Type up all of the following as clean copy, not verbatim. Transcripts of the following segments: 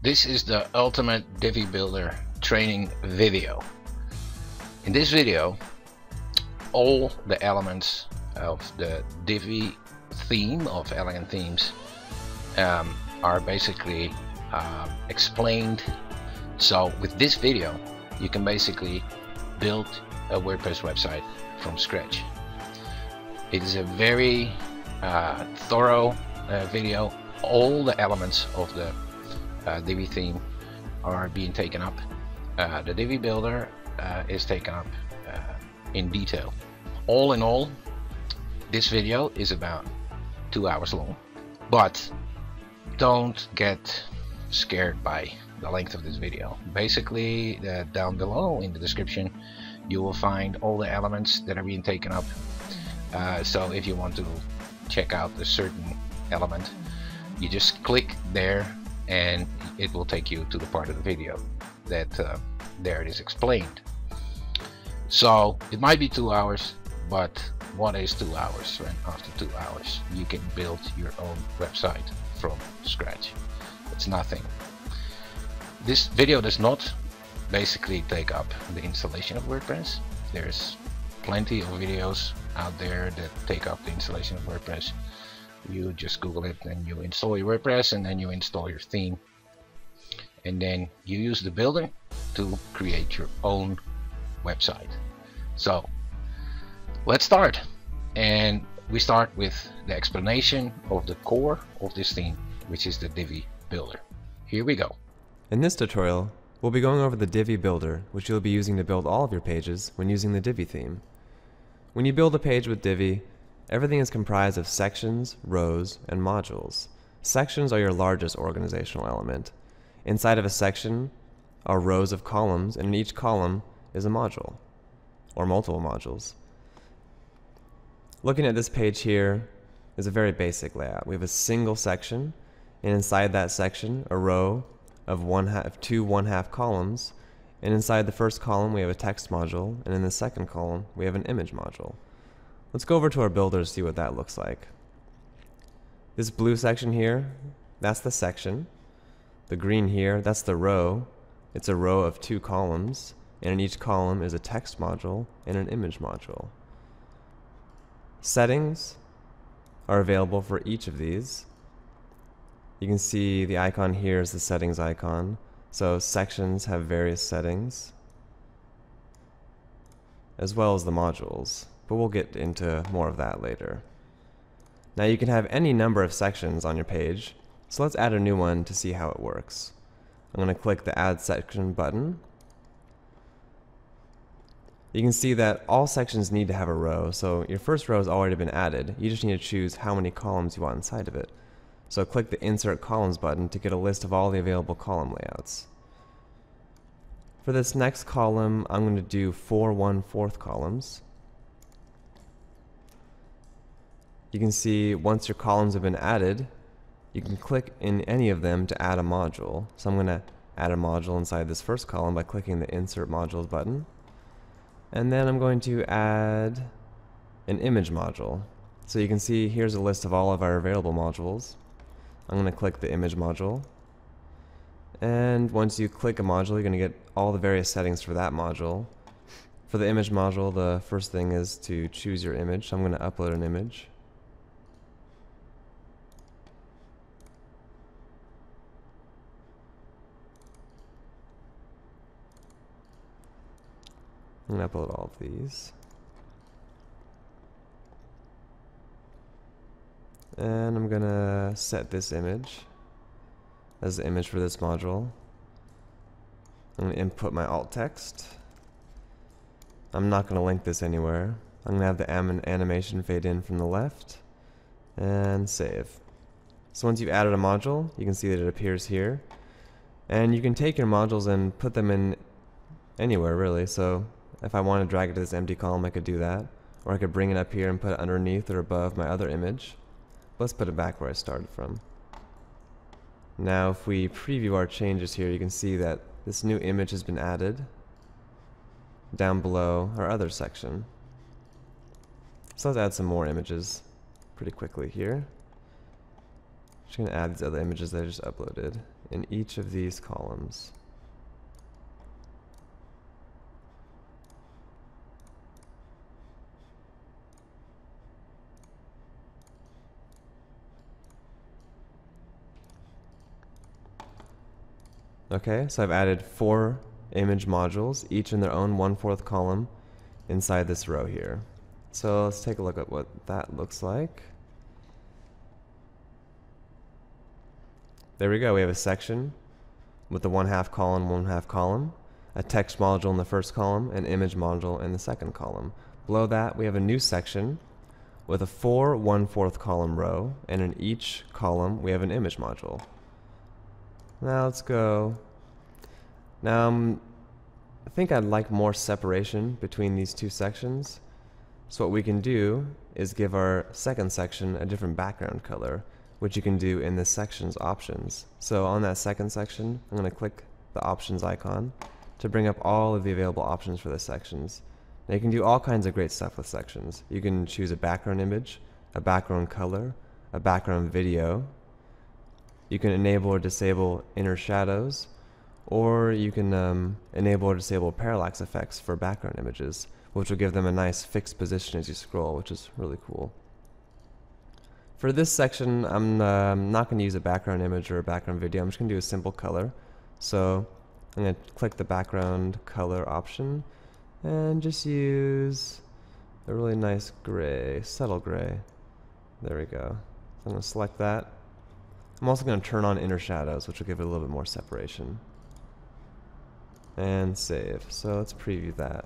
This is the ultimate Divi Builder training video. In this video, all the elements of the Divi theme of Elegant Themes are basically explained. So with this video, you can basically build a WordPress website from scratch. It is a very thorough video. All the elements of the Divi theme are being taken up. The Divi Builder is taken up in detail. All in all, this video is about 2 hours long, but don't get scared by the length of this video. Basically, down below in the description you will find all the elements that are being taken up. So if you want to check out a certain element, you just click there and it will take you to the part of the video that there it is explained. So it might be 2 hours, but what is 2 hours when after 2 hours you can build your own website from scratch? It's nothing. This video does not basically take up the installation of WordPress. There's plenty of videos out there that take up the installation of WordPress. You just Google it and you install your WordPress, and then you install your theme, and then you use the builder to create your own website. So let's start, and we start with the explanation of the core of this theme, which is the Divi Builder. Here we go. In this tutorial, we'll be going over the Divi Builder, which you'll be using to build all of your pages when using the Divi theme. When you build a page with Divi, everything is comprised of sections, rows, and modules. Sections are your largest organizational element. Inside of a section are rows of columns, and in each column is a module, or multiple modules. Looking at this page here is a very basic layout. We have a single section, and inside that section, a row of two one-half columns, and inside the first column we have a text module, and in the second column we have an image module. Let's go over to our builder to see what that looks like. This blue section here, that's the section. The green here, that's the row. It's a row of 2 columns, and in each column is a text module and an image module. Settings are available for each of these. You can see the icon here is the settings icon. So sections have various settings, as well as the modules, but we'll get into more of that later. Now you can have any number of sections on your page, so let's add a new one to see how it works. I'm going to click the Add Section button. You can see that all sections need to have a row, so your first row has already been added. You just need to choose how many columns you want inside of it. So click the Insert Columns button to get a list of all the available column layouts. For this next column, I'm going to do 4 1/4 columns. You can see once your columns have been added, you can click in any of them to add a module. So I'm going to add a module inside this first column by clicking the Insert Modules button. And then I'm going to add an image module. So you can see here's a list of all of our available modules. I'm going to click the image module. And once you click a module, you're going to get all the various settings for that module. For the image module, the first thing is to choose your image. So I'm going to upload an image. I'm going to upload all of these. And I'm going to set this image as the image for this module. I'm going to input my alt text. I'm not going to link this anywhere. I'm going to have the animation fade in from the left and save. So once you've added a module, you can see that it appears here. And you can take your modules and put them in anywhere really. So if I want to drag it to this empty column, I could do that. Or I could bring it up here and put it underneath or above my other image. Let's put it back where I started from. Now if we preview our changes here, you can see that this new image has been added down below our other section. So let's add some more images pretty quickly here. Just going to add these other images that I just uploaded in each of these columns. Okay, so I've added 4 image modules, each in their own 1/4 column inside this row here. So let's take a look at what that looks like. There we go, we have a section with the 1/2 column, 1/2 column, a text module in the first column, an image module in the second column. Below that, we have a new section with a 4 1/4 column row, and in each column, we have an image module. Now let's go. Now I think I'd like more separation between these two sections. So what we can do is give our second section a different background color, which you can do in this section's options. So on that second section, I'm going to click the options icon to bring up all of the available options for the sections. Now you can do all kinds of great stuff with sections. You can choose a background image, a background color, a background video. You can enable or disable inner shadows, or you can enable or disable parallax effects for background images, which will give them a nice fixed position as you scroll, which is really cool. For this section, I'm not going to use a background image or a background video. I'm just going to do a simple color. So I'm going to click the background color option and just use a really nice gray, subtle gray. There we go. So I'm going to select that. I'm also going to turn on inner shadows, which will give it a little bit more separation. And save. So let's preview that.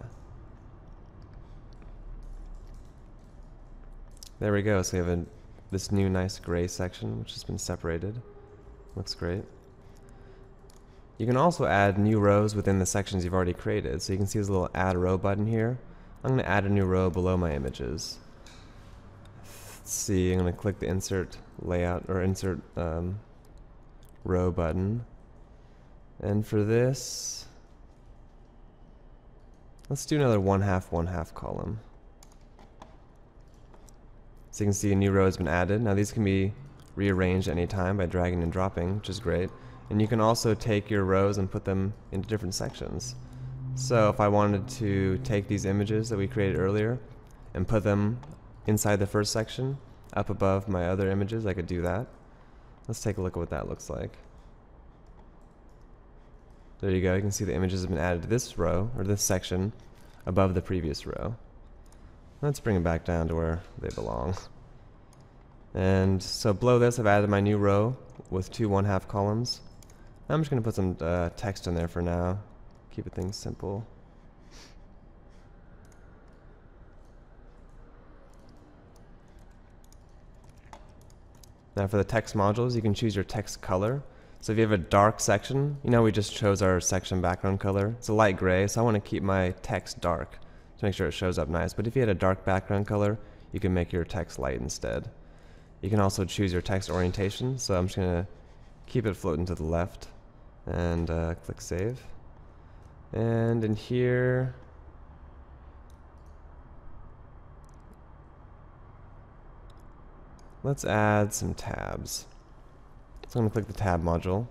There we go. So we have this new nice gray section, which has been separated. Looks great. You can also add new rows within the sections you've already created. So you can see this little add row button here. I'm going to add a new row below my images. Let's see, I'm going to click the insert layout or insert row button. And for this, let's do another 1/2 1/2 column. So you can see a new row has been added. Now these can be rearranged at any time by dragging and dropping, which is great. And you can also take your rows and put them into different sections. So if I wanted to take these images that we created earlier and put them inside the first section, up above my other images, I could do that. Let's take a look at what that looks like. There you go, you can see the images have been added to this row, or this section, above the previous row. Let's bring them back down to where they belong. And so below this, I've added my new row with 2 1/2 columns. I'm just going to put some text in there for now. Keep things simple. Now for the text modules, you can choose your text color. So if you have a dark section, you know we just chose our section background color. It's a light gray, so I want to keep my text dark to make sure it shows up nice. But if you had a dark background color, you can make your text light instead. You can also choose your text orientation, so I'm just going to keep it floating to the left and click save. And in here, let's add some tabs. So I'm going to click the tab module.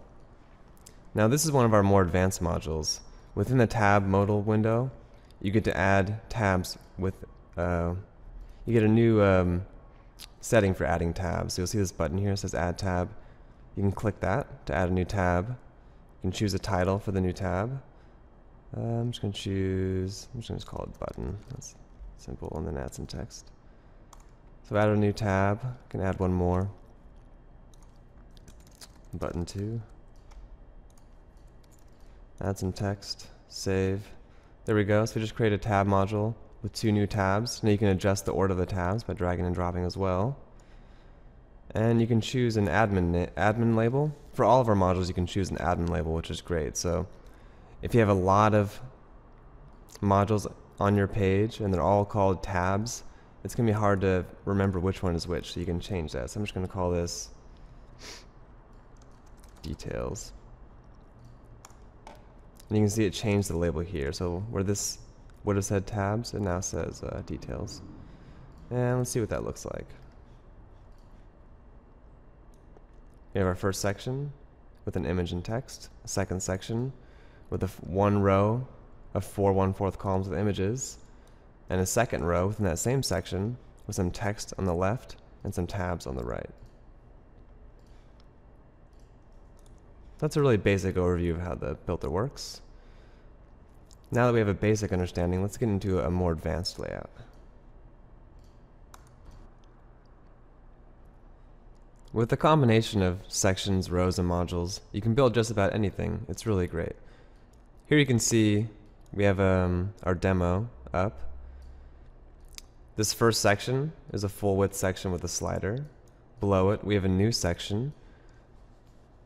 Now this is one of our more advanced modules. Within the tab modal window, you get to add tabs with, you get a new setting for adding tabs. So you'll see this button here, it says add tab. You can click that to add a new tab. You can choose a title for the new tab. I'm just going to call it button. That's simple, and then add some text. So add a new tab. I can add one more. Button 2. Add some text. Save. There we go. So we just create a tab module with 2 new tabs. Now you can adjust the order of the tabs by dragging and dropping as well. And you can choose an admin label. For all of our modules, you can choose an admin label, which is great. So if you have a lot of modules on your page and they're all called tabs, it's going to be hard to remember which one is which, so you can change that. So I'm just going to call this details. And you can see it changed the label here. So where this would have said tabs, it now says details. And let's see what that looks like. We have our first section with an image and text, a second section with one row of 4 1/4 columns with images, and a second row within that same section with some text on the left and some tabs on the right. That's a really basic overview of how the builder works. Now that we have a basic understanding, let's get into a more advanced layout. With the combination of sections, rows, and modules, you can build just about anything. It's really great. Here you can see we have our demo up. This first section is a full width section with a slider. Below it, we have a new section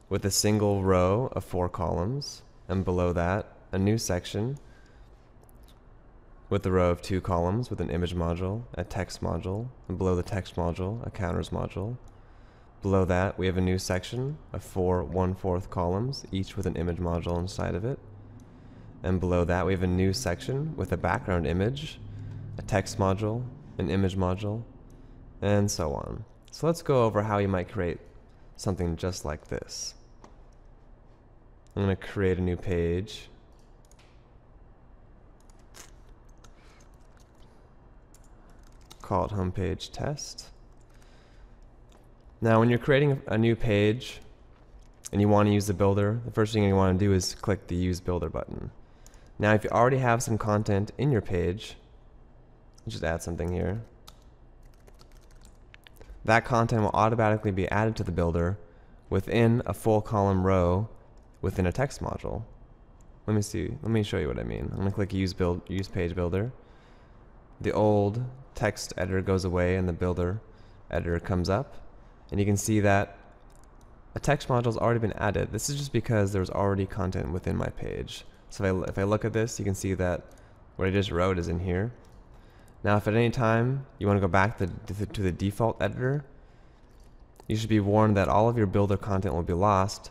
with a single row of 4 columns. And below that, a new section with a row of 2 columns with an image module, a text module, and below the text module, a counters module. Below that, we have a new section of 4 1/4 columns, each with an image module inside of it. And below that, we have a new section with a background image, a text module, an image module, and so on. So let's go over how you might create something just like this. I'm going to create a new page. Call it homepage test. Now when you're creating a new page and you want to use the builder, the first thing you want to do is click the Use Builder button. Now if you already have some content in your page, just add something here. That content will automatically be added to the builder within a full column row within a text module. Let me show you what I mean. I'm going to click Use Page Builder. The old text editor goes away and the builder editor comes up. And you can see that a text module has already been added. This is just because there's already content within my page. So if I look at this, you can see that what I just wrote is in here. Now, if at any time you want to go back to the default editor, you should be warned that all of your builder content will be lost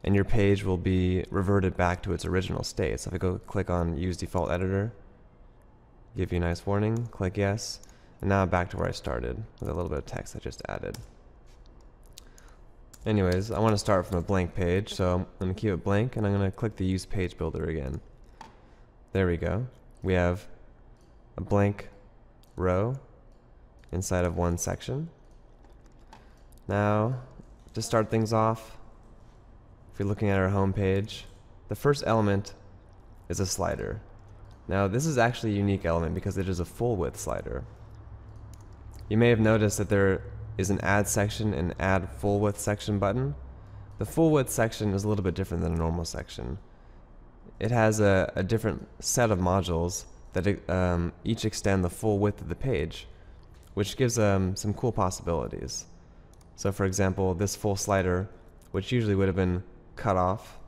and your page will be reverted back to its original state. So if I go click on Use Default Editor, give you a nice warning, click Yes, and now I'm back to where I started with a little bit of text I just added. Anyways, I want to start from a blank page, so I'm going to keep it blank and I'm going to click the Use Page Builder again. There we go. We have a blank row inside of one section. Now, to start things off, if you're looking at our home page, the first element is a slider. Now, this is actually a unique element because it is a full width slider. You may have noticed that there is an Add Section and Add Full Width Section button. The full width section is a little bit different than a normal section. It has a different set of modules that each extend the full width of the page, which gives some cool possibilities. So for example, this full slider, which usually would have been cut off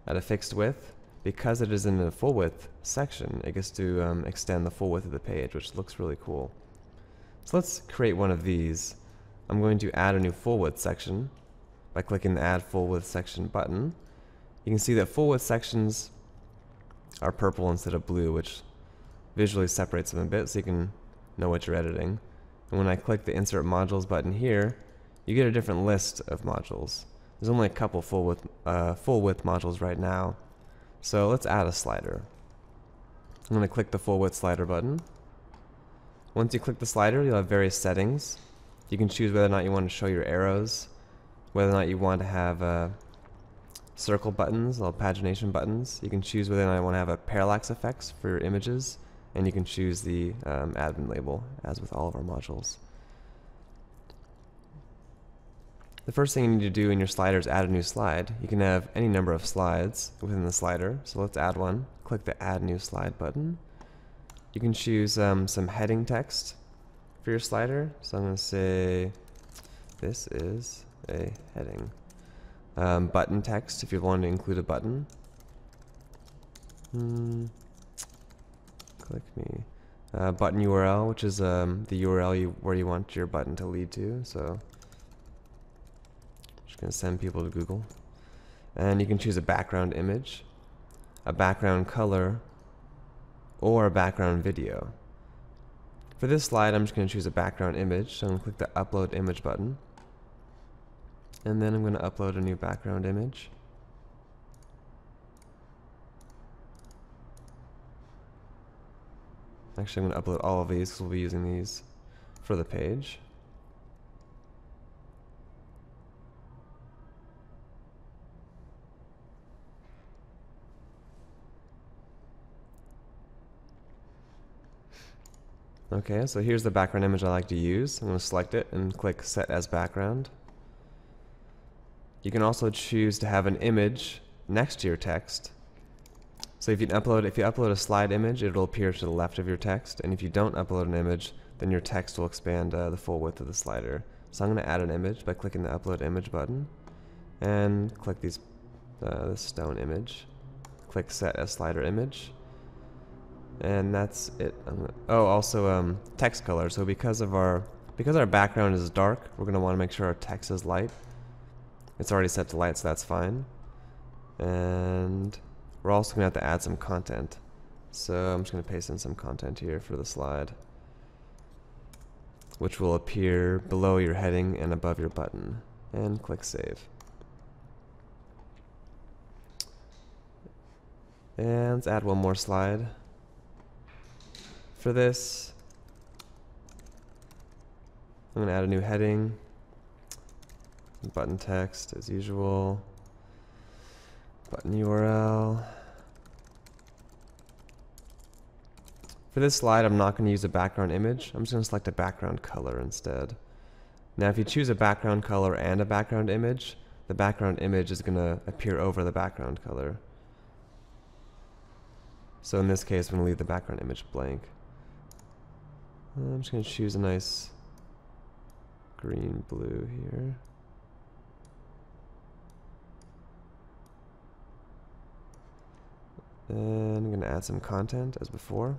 at a fixed width, because it is in the full width section, it gets to extend the full width of the page, which looks really cool. So let's create one of these. I'm going to add a new full width section by clicking the Add Full Width Section button. You can see that full width sections are purple instead of blue, which visually separates them a bit so you can know what you're editing. And when I click the Insert Modules button here, you get a different list of modules. There's only a couple full width modules right now. So let's add a slider. I'm going to click the full width slider button. Once you click the slider, you'll have various settings. You can choose whether or not you want to show your arrows, whether or not you want to have circle buttons, little pagination buttons. You can choose whether or not you want to have a parallax effects for your images, and you can choose the admin label, as with all of our modules. The first thing you need to do in your slider is add a new slide. You can have any number of slides within the slider, so let's add one. Click the Add New Slide button. You can choose some heading text for your slider. So I'm going to say, this is a heading. Button text, if you want to include a button. Click me. Button URL, which is the URL where you want your button to lead to. So I'm just going to send people to Google. And you can choose a background image, a background color, or a background video. For this slide, I'm just going to choose a background image, so I'm going to click the Upload Image button. And then I'm going to upload a new background image. Actually, I'm going to upload all of these because we'll be using these for the page. Okay, so here's the background image I like to use. I'm going to select it and click Set as Background. You can also choose to have an image next to your text. So if you upload a slide image, it'll appear to the left of your text, and if you don't upload an image, then your text will expand the full width of the slider. So I'm going to add an image by clicking the Upload Image button, and click this stone image. Click Set as Slider Image. And that's it. Also text color. So because our background is dark, we're going to want to make sure our text is light. It's already set to light, so that's fine. And we're also going to have to add some content. So I'm just going to paste in some content here for the slide, which will appear below your heading and above your button. And click Save. And let's add one more slide. For this, I'm going to add a new heading, button text as usual, button URL. For this slide, I'm not going to use a background image. I'm just going to select a background color instead. Now, if you choose a background color and a background image, the background image is going to appear over the background color. So in this case, I'm going to leave the background image blank. I'm just going to choose a nice green blue here. And I'm going to add some content as before.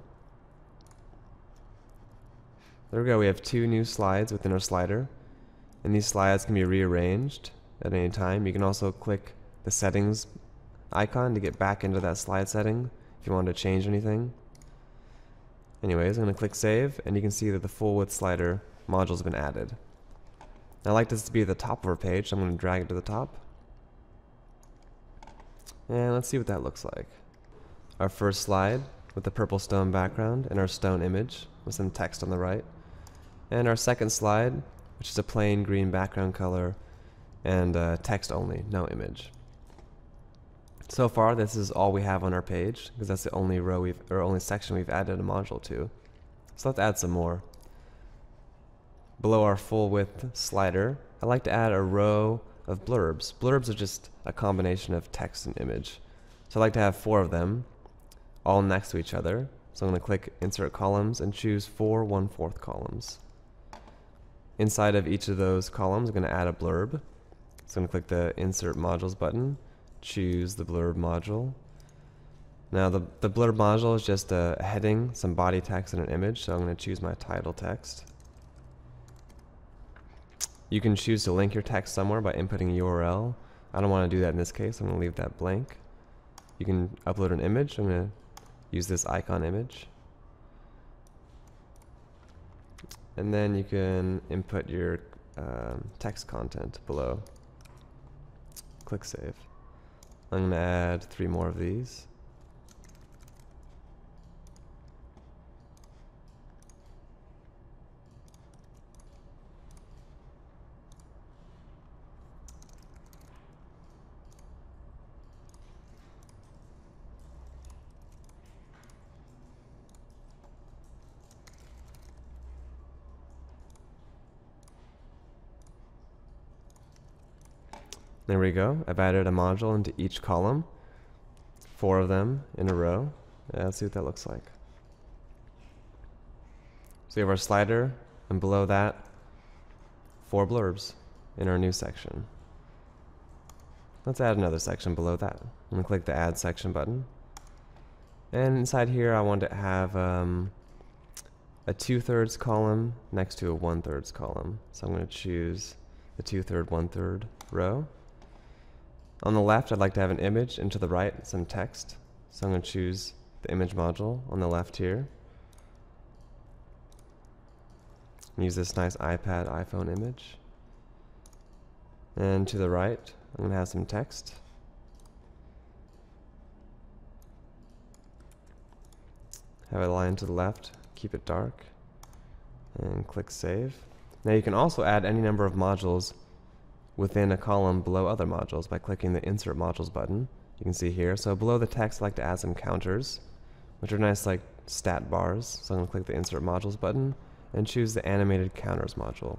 There we go, we have 2 new slides within our slider. And these slides can be rearranged at any time. You can also click the settings icon to get back into that slide setting if you want to change anything. Anyways, I'm going to click Save, and you can see that the full width slider module has been added. I like this to be at the top of our page, so I'm going to drag it to the top. And let's see what that looks like. Our first slide with the purple stone background and our stone image with some text on the right. And our second slide, which is a plain green background color and text only, no image. So far, this is all we have on our page, because that's the only only section we've added a module to. So let's add some more. Below our full width slider, I like to add a row of blurbs. Blurbs are just a combination of text and image. So I like to have 4 of them, all next to each other. So I'm going to click Insert Columns and choose 4 1/4 columns. Inside of each of those columns, I'm going to add a blurb. So I'm going to click the Insert Modules button, choose the blurb module. Now the blurb module is just a heading, some body text, and an image, so I'm going to choose my title text. You can choose to link your text somewhere by inputting a URL. I don't want to do that in this case, I'm going to leave that blank. You can upload an image. I'm going to use this icon image. And then you can input your text content below. Click Save. I'm going to add 3 more of these. There we go. I've added a module into each column, 4 of them in a row. Let's see what that looks like. So we have our slider, and below that, 4 blurbs in our new section. Let's add another section below that. I'm going to click the Add Section button. And inside here, I want to have a 2/3 column next to a 1/3 column. So I'm going to choose the 2/3, 1/3 row. On the left, I'd like to have an image, and to the right, some text. So I'm going to choose the image module on the left here. Use this nice iPad, iPhone image. And to the right, I'm going to have some text. Have a line to the left, keep it dark, and click Save. Now you can also add any number of modules within a column below other modules by clicking the Insert Modules button. You can see here. So below the text, I like to add some counters, which are nice like stat bars. So I'm going to click the Insert Modules button and choose the Animated Counters module.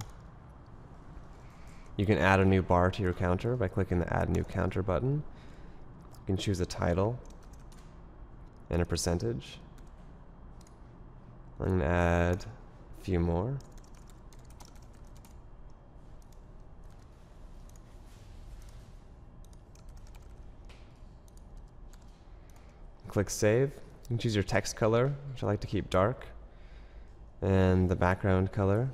You can add a new bar to your counter by clicking the Add New Counter button. You can choose a title and a percentage. I'm going to add a few more. Click Save. You can choose your text color, which I like to keep dark, and the background color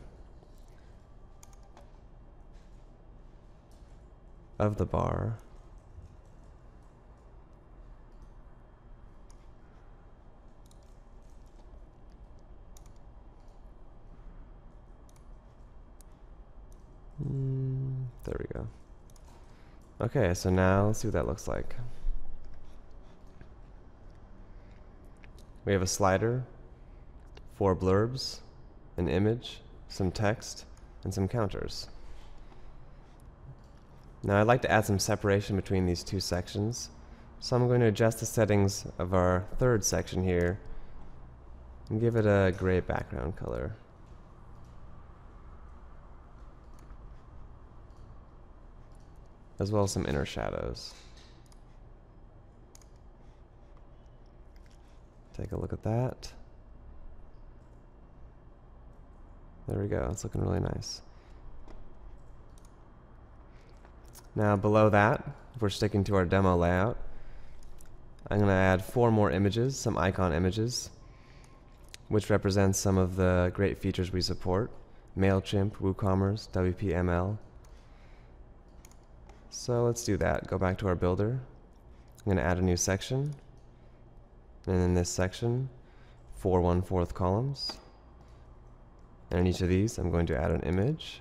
of the bar. There we go. Okay, so now let's see what that looks like. We have a slider, 4 blurbs, an image, some text, and some counters. Now I'd like to add some separation between these two sections, so I'm going to adjust the settings of our third section here and give it a gray background color. As well as some inner shadows. Take a look at that. There we go, it's looking really nice. Now below that, if we're sticking to our demo layout, I'm going to add 4 more images, some icon images, which represents some of the great features we support. MailChimp, WooCommerce, WPML. So let's do that. Go back to our builder. I'm going to add a new section. And in this section, 4 1/4 columns. And in each of these, I'm going to add an image.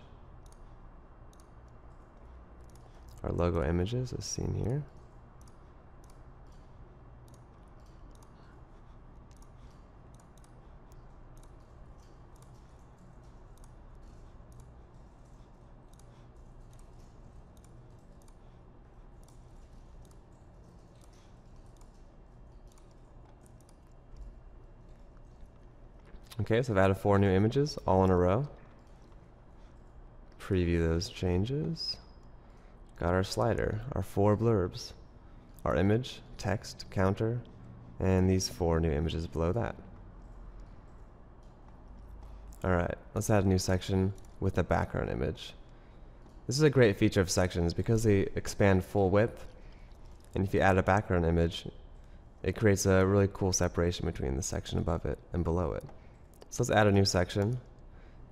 Our logo images as seen here. Okay, so I've added 4 new images, all in a row. Preview those changes. Got our slider, our 4 blurbs, our image, text, counter, and these 4 new images below that. Alright, let's add a new section with a background image. This is a great feature of sections because they expand full width, and if you add a background image, it creates a really cool separation between the section above it and below it. So let's add a new section.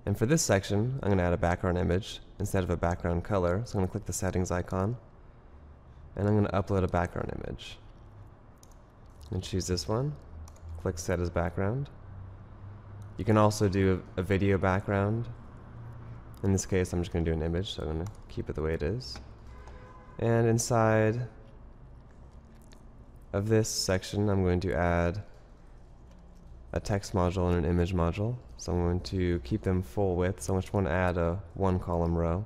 And for this section, I'm going to add a background image instead of a background color. So I'm going to click the settings icon, and I'm going to upload a background image. And choose this one. Click Set as Background. You can also do a video background. In this case, I'm just going to do an image, so I'm going to keep it the way it is. And inside of this section, I'm going to add a text module and an image module. So I'm going to keep them full width. So I just want to add a 1 column row.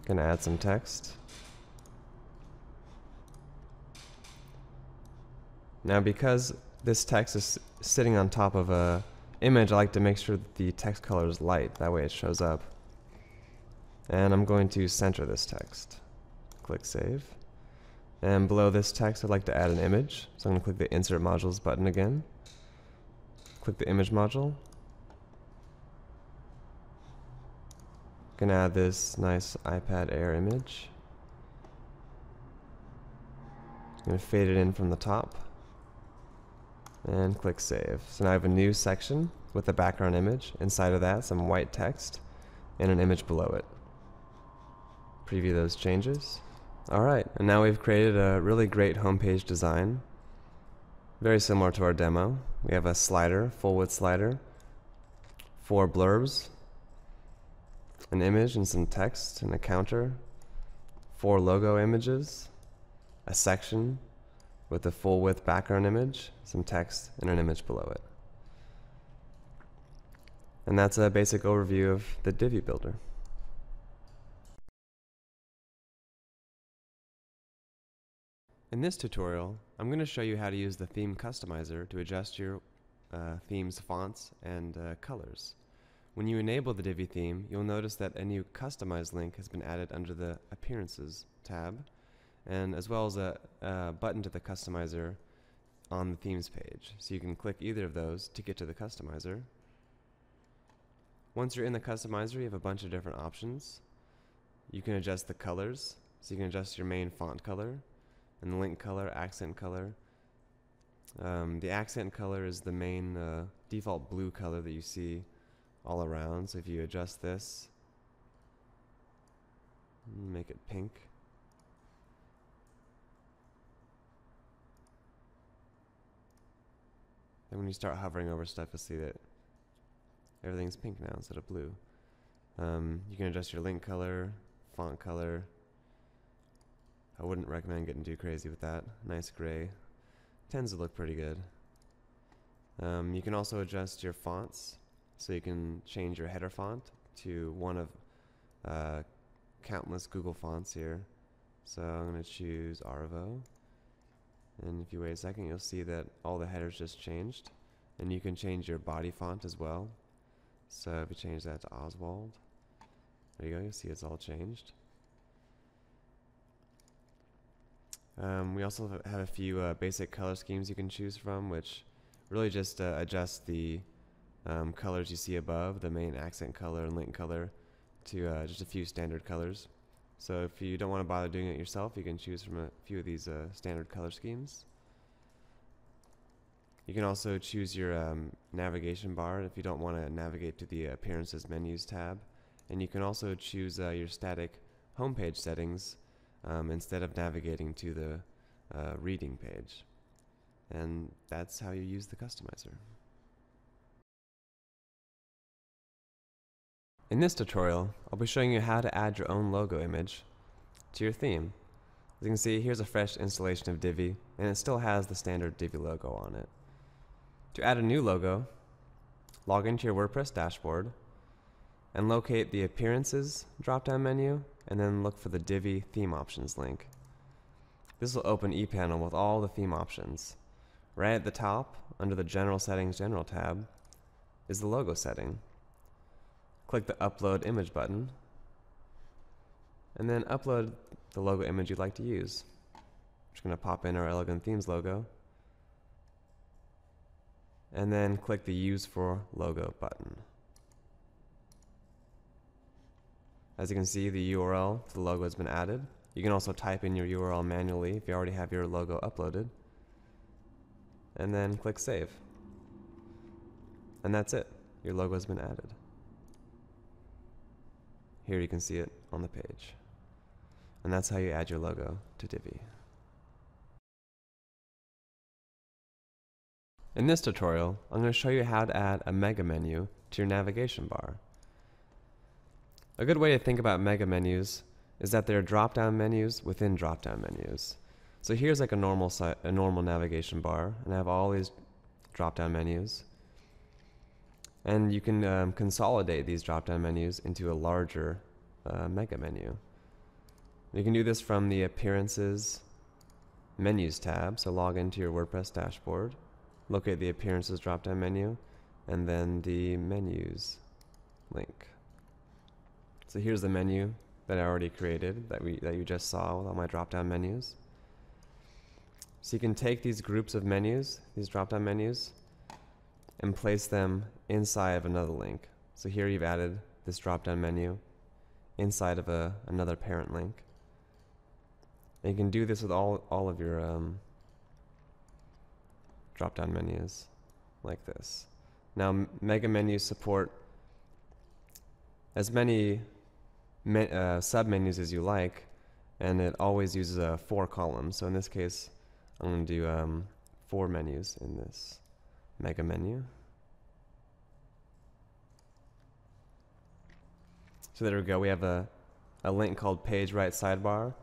Going to add some text. Now because this text is sitting on top of a image, I like to make sure that the text color is light. That way it shows up. And I'm going to center this text. Click Save. And below this text, I'd like to add an image. So I'm going to click the Insert Modules button again. Click the Image module. Going to add this nice iPad Air image. I'm going to fade it in from the top. And click Save. So now I have a new section with a background image. Inside of that, some white text and an image below it. Preview those changes. Alright, and now we've created a really great homepage design. Very similar to our demo. We have a slider, full width slider, 4 blurbs, an image and some text and a counter, 4 logo images, a section with a full width background image, some text, and an image below it. And that's a basic overview of the Divi Builder. In this tutorial, I'm going to show you how to use the theme customizer to adjust your theme's fonts and colors. When you enable the Divi theme, you'll notice that a new Customize link has been added under the Appearances tab, and as well as a button to the customizer on the themes page. So you can click either of those to get to the customizer. Once you're in the customizer, you have a bunch of different options. You can adjust the colors, so you can adjust your main font color, and the link color, accent color. The accent color is the main default blue color that you see all around. So if you adjust this, make it pink. And when you start hovering over stuff, you'll see that everything's pink now instead of blue. You can adjust your link color, font color. I wouldn't recommend getting too crazy with that. Nice gray. Tends to look pretty good. You can also adjust your fonts, so you can change your header font to one of countless Google fonts here. So I'm going to choose Arvo. And if you wait a second, you'll see that all the headers just changed. And you can change your body font as well. So if you change that to Oswald, there you go, you'll see it's all changed. We also have a few basic color schemes you can choose from, which really just adjust the colors you see above, the main accent color and link color, to just a few standard colors. So if you don't want to bother doing it yourself, you can choose from a few of these standard color schemes. You can also choose your navigation bar if you don't want to navigate to the Appearances Menus tab. And you can also choose your static homepage settings instead of navigating to the reading page. And that's how you use the customizer. In this tutorial, I'll be showing you how to add your own logo image to your theme. As you can see, here's a fresh installation of Divi, and it still has the standard Divi logo on it. To add a new logo, log into your WordPress dashboard and locate the Appearances drop-down menu, and then look for the Divi Theme Options link. This will open ePanel with all the theme options. Right at the top, under the General Settings General tab, is the logo setting. Click the Upload Image button, and then upload the logo image you'd like to use. I'm just going to pop in our Elegant Themes logo, and then click the Use for Logo button. As you can see, the URL to the logo has been added. You can also type in your URL manually if you already have your logo uploaded, and then click Save. And that's it. Your logo has been added. Here you can see it on the page. And that's how you add your logo to Divi. In this tutorial, I'm going to show you how to add a mega menu to your navigation bar. A good way to think about mega menus is that they're drop-down menus within drop-down menus. So here's like a normal navigation bar, and I have all these drop-down menus. And you can consolidate these drop-down menus into a larger mega menu. You can do this from the Appearances Menus tab. So log into your WordPress dashboard, locate the Appearances drop-down menu, and then the Menus link. So here's the menu that I already created that you just saw with all my drop-down menus. So you can take these groups of menus, these drop-down menus, and place them inside of another link. So here you've added this drop-down menu inside of another parent link. And you can do this with all of your drop-down menus like this. Now, mega menus support as many sub-menus as you like, and it always uses 4 columns. So in this case, I'm going to do 4 menus in this mega menu. So there we go. We have a link called Page Right Sidebar,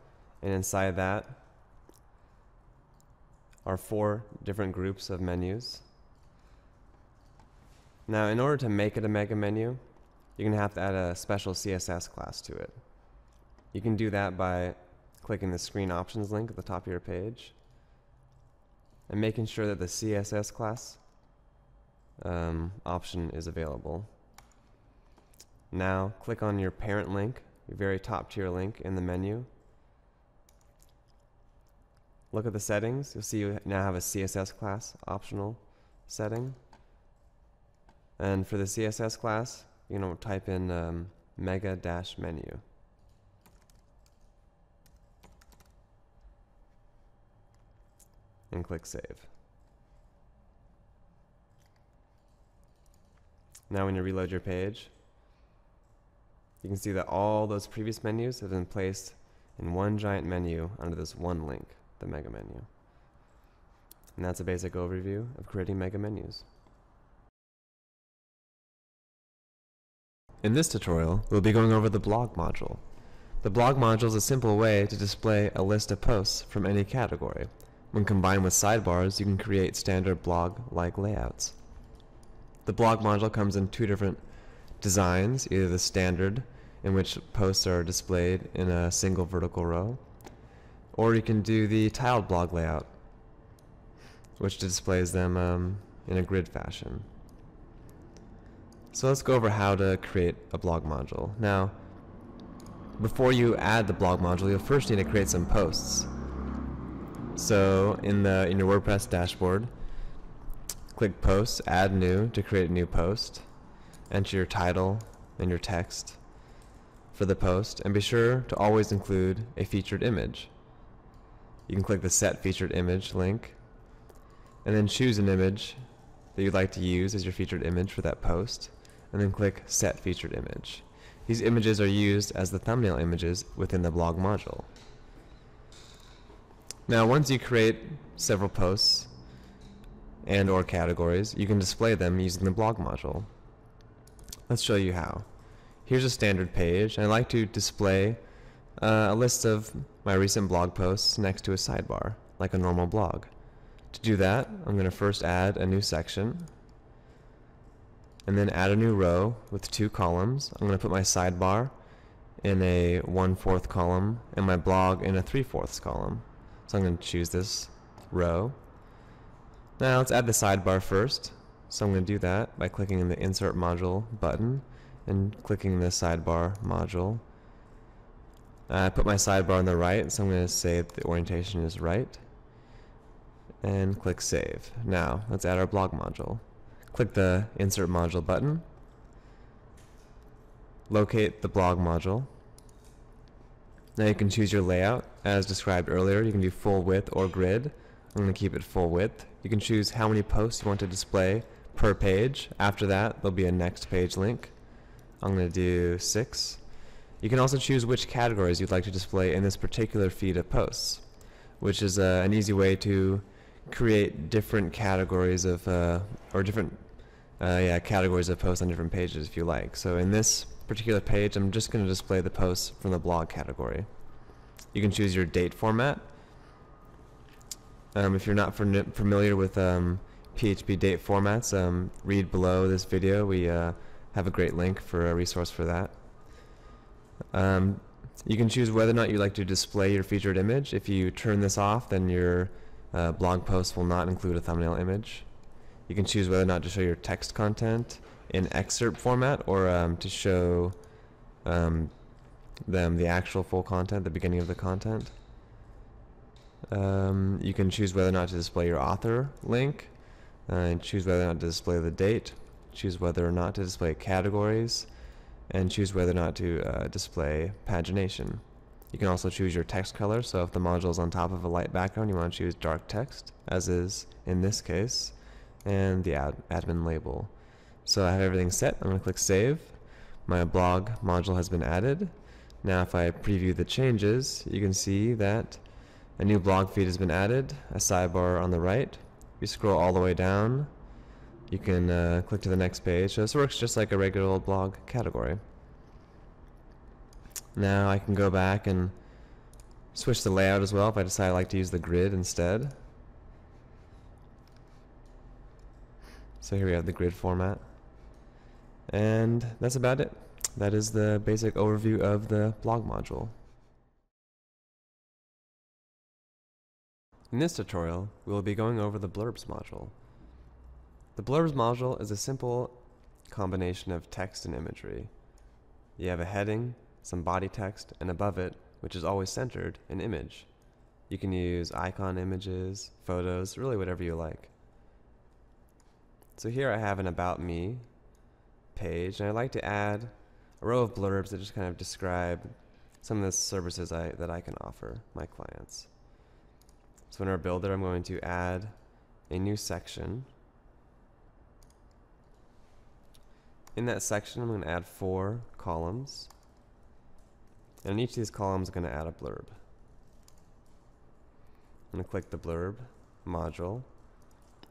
and inside that are 4 different groups of menus. Now, in order to make it a mega menu, you're going to have to add a special CSS class to it. You can do that by clicking the Screen Options link at the top of your page and making sure that the CSS class option is available. Now, click on your parent link, your very top tier link in the menu. Look at the settings. You'll see you now have a CSS class optional setting. And for the CSS class, you know, type in mega-menu. And click Save. Now when you reload your page, you can see that all those previous menus have been placed in one giant menu under this one link, the mega menu. And that's a basic overview of creating mega menus. In this tutorial, we'll be going over the blog module. The blog module is a simple way to display a list of posts from any category. When combined with sidebars, you can create standard blog-like layouts. The blog module comes in 2 different designs, either the standard, in which posts are displayed in a single vertical row, or you can do the tiled blog layout, which displays them in a grid fashion. So let's go over how to create a blog module. Now, before you add the blog module, you'll first need to create some posts. So in your WordPress dashboard, click Posts, Add New to create a new post. Enter your title and your text for the post, and be sure to always include a featured image. You can click the Set Featured Image link, and then choose an image that you'd like to use as your featured image for that post, and then click Set Featured Image. These images are used as the thumbnail images within the blog module. Now, once you create several posts and or categories, you can display them using the blog module. Let's show you how. Here's a standard page, and I like to display a list of my recent blog posts next to a sidebar, like a normal blog. To do that, I'm going to first add a new section, and then add a new row with 2 columns. I'm going to put my sidebar in a 1/4 column and my blog in a 3/4 column. So I'm going to choose this row. Now let's add the sidebar first. So I'm going to do that by clicking in the Insert Module button and clicking the Sidebar module. I put my sidebar on the right, so I'm going to say that the orientation is right. And click Save. Now let's add our blog module. Click the Insert Module button. Locate the blog module. Now you can choose your layout. As described earlier, you can do full width or grid. I'm going to keep it full width. You can choose how many posts you want to display per page. After that, there'll be a next page link. I'm going to do 6. You can also choose which categories you'd like to display in this particular feed of posts, which is an easy way to create different categories of categories of posts on different pages if you like. So in this particular page, I'm just going to display the posts from the blog category. You can choose your date format. If you're not familiar with PHP date formats, read below this video. We have a great link for a resource for that. You can choose whether or not you like to display your featured image. If you turn this off, then your blog post will not include a thumbnail image. You can choose whether or not to show your text content in excerpt format or to show them the actual full content, the beginning of the content. You can choose whether or not to display your author link, and choose whether or not to display the date, choose whether or not to display categories, and choose whether or not to display pagination. You can also choose your text color, so if the module is on top of a light background, you want to choose dark text, as is in this case, and the admin label. So I have everything set. I'm going to click Save. My blog module has been added. Now if I preview the changes, you can see that a new blog feed has been added, a sidebar on the right. If you scroll all the way down, you can click to the next page. So this works just like a regular old blog category. Now I can go back and switch the layout as well if I decide I like to use the grid instead. So here we have the grid format. And that's about it. That is the basic overview of the blog module. In this tutorial, we will be going over the Blurbs module. The Blurbs module is a simple combination of text and imagery. You have a heading, some body text, and above it, which is always centered, an image. You can use icon images, photos, really whatever you like. So here I have an About Me page, and I like to add a row of blurbs that just kind of describe some of the services that I can offer my clients. So in our builder, I'm going to add a new section. In that section, I'm going to add 4 columns. And in each of these columns, I'm going to add a blurb. I'm going to click the blurb module.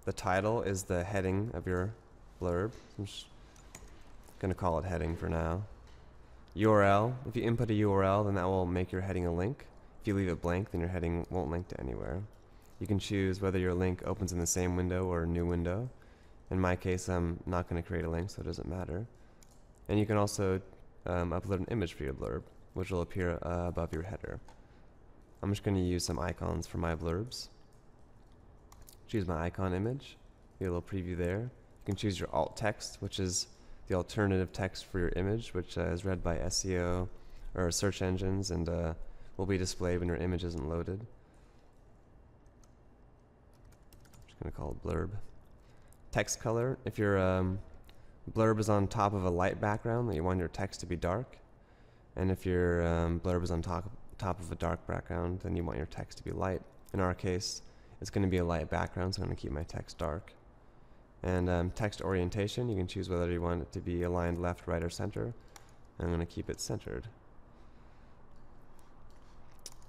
The title is the heading of your blurb. I'm just going to call it heading for now. URL, if you input a URL, then that will make your heading a link. If you leave it blank, then your heading won't link to anywhere. You can choose whether your link opens in the same window or a new window. In my case, I'm not going to create a link, so it doesn't matter. And you can also upload an image for your blurb, which will appear above your header. I'm just going to use some icons for my blurbs. Choose my icon image. Get a little preview there. You can choose your alt text, which is the alternative text for your image, which is read by SEO or search engines and will be displayed when your image isn't loaded. I'm just going to call it blurb. Text color, if your blurb is on top of a light background, then you want your text to be dark. And if your blurb is on top of a dark background, then you want your text to be light. In our case, it's going to be a light background, so I'm going to keep my text dark. And text orientation, you can choose whether you want it to be aligned left, right, or center. I'm going to keep it centered.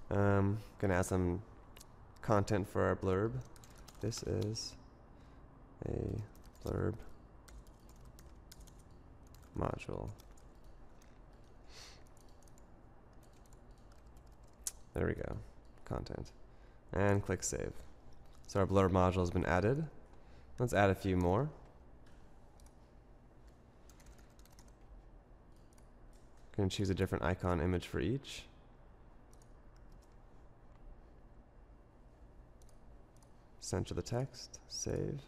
Going to add some content for our blurb. This is a blurb module. There we go, content. And click save. So our blurb module has been added. Let's add a few more. Going to choose a different icon image for each. Center the text, save.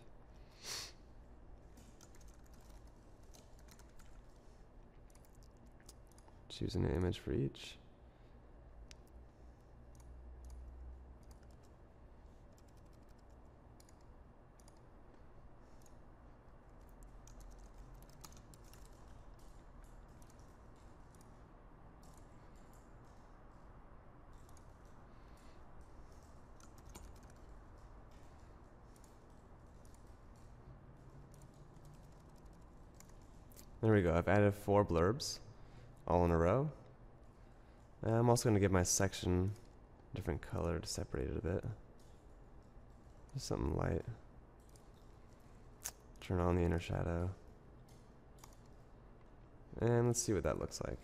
Choose a new image for each. There we go. I've added 4 blurbs all in a row. I'm also going to give my section a different color to separate it a bit. Just something light. Turn on the inner shadow. And let's see what that looks like.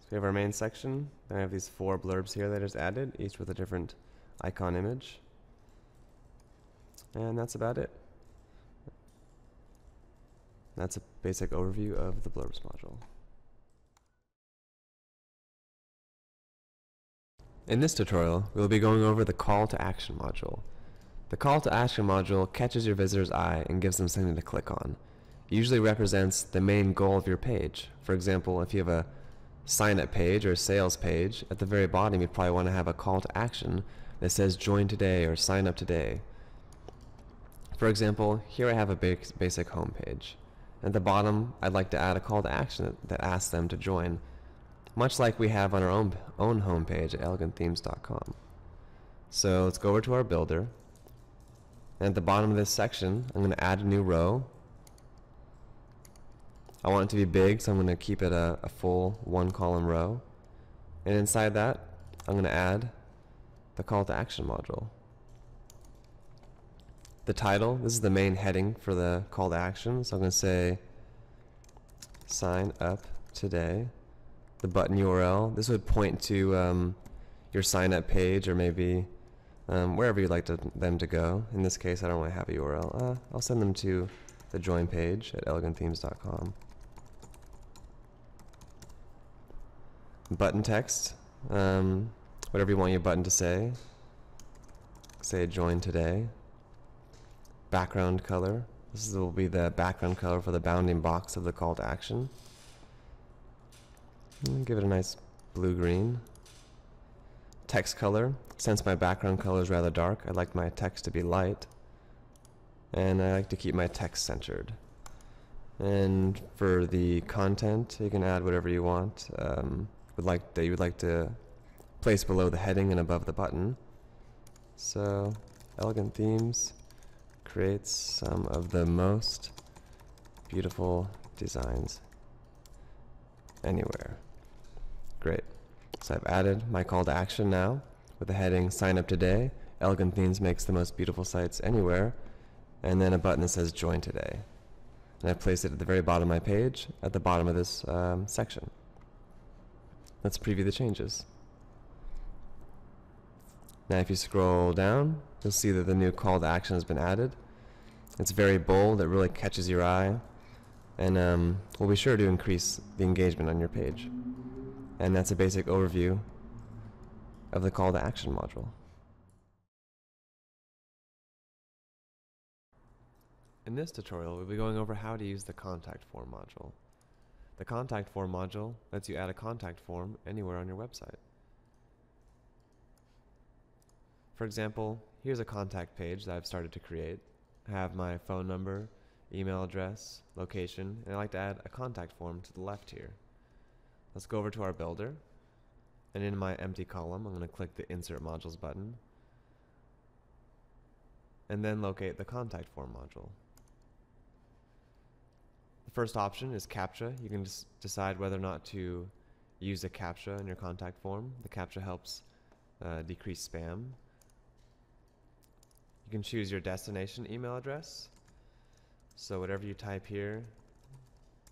So we have our main section. Then I have these 4 blurbs here that I just added, each with a different icon image. And that's about it. That's a basic overview of the Blurbs module. In this tutorial, we will be going over the call to action module. The call to action module catches your visitor's eye and gives them something to click on. It usually represents the main goal of your page. For example, if you have a sign-up page or a sales page, at the very bottom you'd probably want to have a call to action that says join today or sign up today. For example, here I have a basic home page. At the bottom, I'd like to add a call to action that asks them to join, much like we have on our own homepage at elegantthemes.com. So let's go over to our builder. And at the bottom of this section, I'm going to add a new row. I want it to be big, so I'm going to keep it a full 1-column row. And inside that, I'm going to add the call to action module. The title, this is the main heading for the call to action, so I'm going to say sign up today. The button URL, this would point to your sign up page, or maybe wherever you'd like them to go. In this case, I don't really have a URL. I'll send them to the join page at elegantthemes.com. Button text, whatever you want your button to say. Say join today. Background color. This will be the background color for the bounding box of the call to action. Give it a nice blue-green. Text color. Since my background color is rather dark, I'd like my text to be light. And I like to keep my text centered. And for the content, you can add whatever you want. That you would like to place below the heading and above the button. So, Elegant Themes creates some of the most beautiful designs anywhere. Great. So I've added my call to action now with the heading sign up today. Elegant Themes makes the most beautiful sites anywhere. And then a button that says join today. And I've placed it at the very bottom of my page, at the bottom of this section. Let's preview the changes. Now if you scroll down, you'll see that the new call to action has been added. It's very bold, it really catches your eye, and will be sure to increase the engagement on your page. And that's a basic overview of the call to action module. In this tutorial, we'll be going over how to use the contact form module. The contact form module lets you add a contact form anywhere on your website. For example, here's a contact page that I've started to create. I have my phone number, email address, location, and I'd like to add a contact form to the left here. Let's go over to our builder, and in my empty column, I'm going to click the Insert Modules button, and then locate the contact form module. The first option is CAPTCHA. You can just decide whether or not to use a CAPTCHA in your contact form. The CAPTCHA helps decrease spam. You can choose your destination email address. So whatever you type here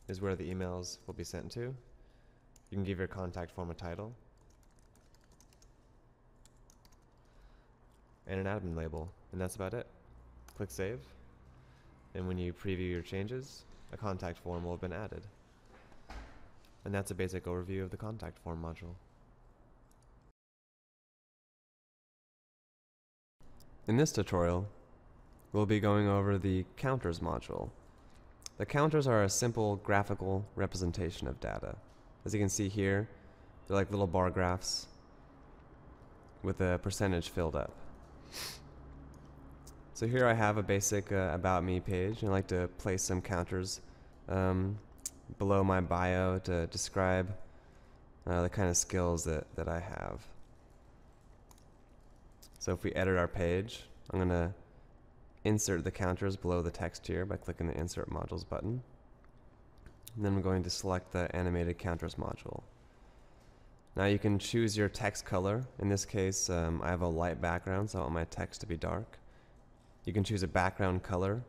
is where the emails will be sent to. You can give your contact form a title and an admin label, and that's about it. Click Save, and when you preview your changes, a contact form will have been added. And that's a basic overview of the contact form module. In this tutorial, we'll be going over the counters module. The counters are a simple graphical representation of data. As you can see here, they're like little bar graphs with a percentage filled up. So here I have a basic About Me page, and I like to place some counters below my bio to describe the kind of skills that I have. So if we edit our page, I'm going to insert the counters below the text here by clicking the Insert Modules button. And then I'm going to select the Animated Counters module. Now you can choose your text color. In this case, I have a light background, so I want my text to be dark. You can choose a background color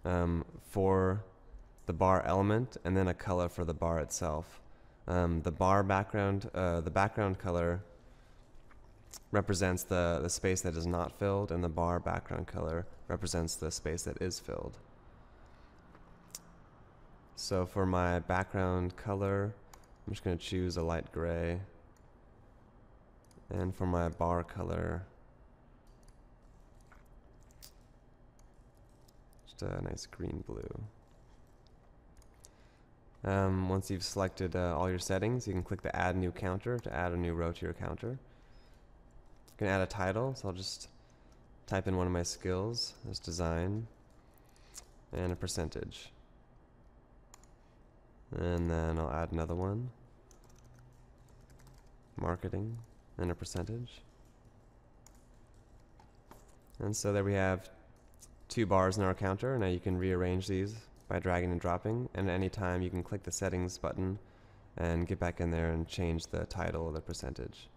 for the bar element, and then a color for the bar itself. The background color represents the space that is not filled, and the bar background color represents the space that is filled. So for my background color, I'm just going to choose a light gray, and for my bar color, just a nice green blue. Once you've selected all your settings, you can click the Add New Counter to add a new row to your counter. You can add a title, so I'll just type in one of my skills as design and a percentage. And then I'll add another one, marketing, and a percentage. And so there we have 2 bars in our counter. Now you can rearrange these by dragging and dropping, and at any time you can click the settings button and get back in there and change the title or the percentage.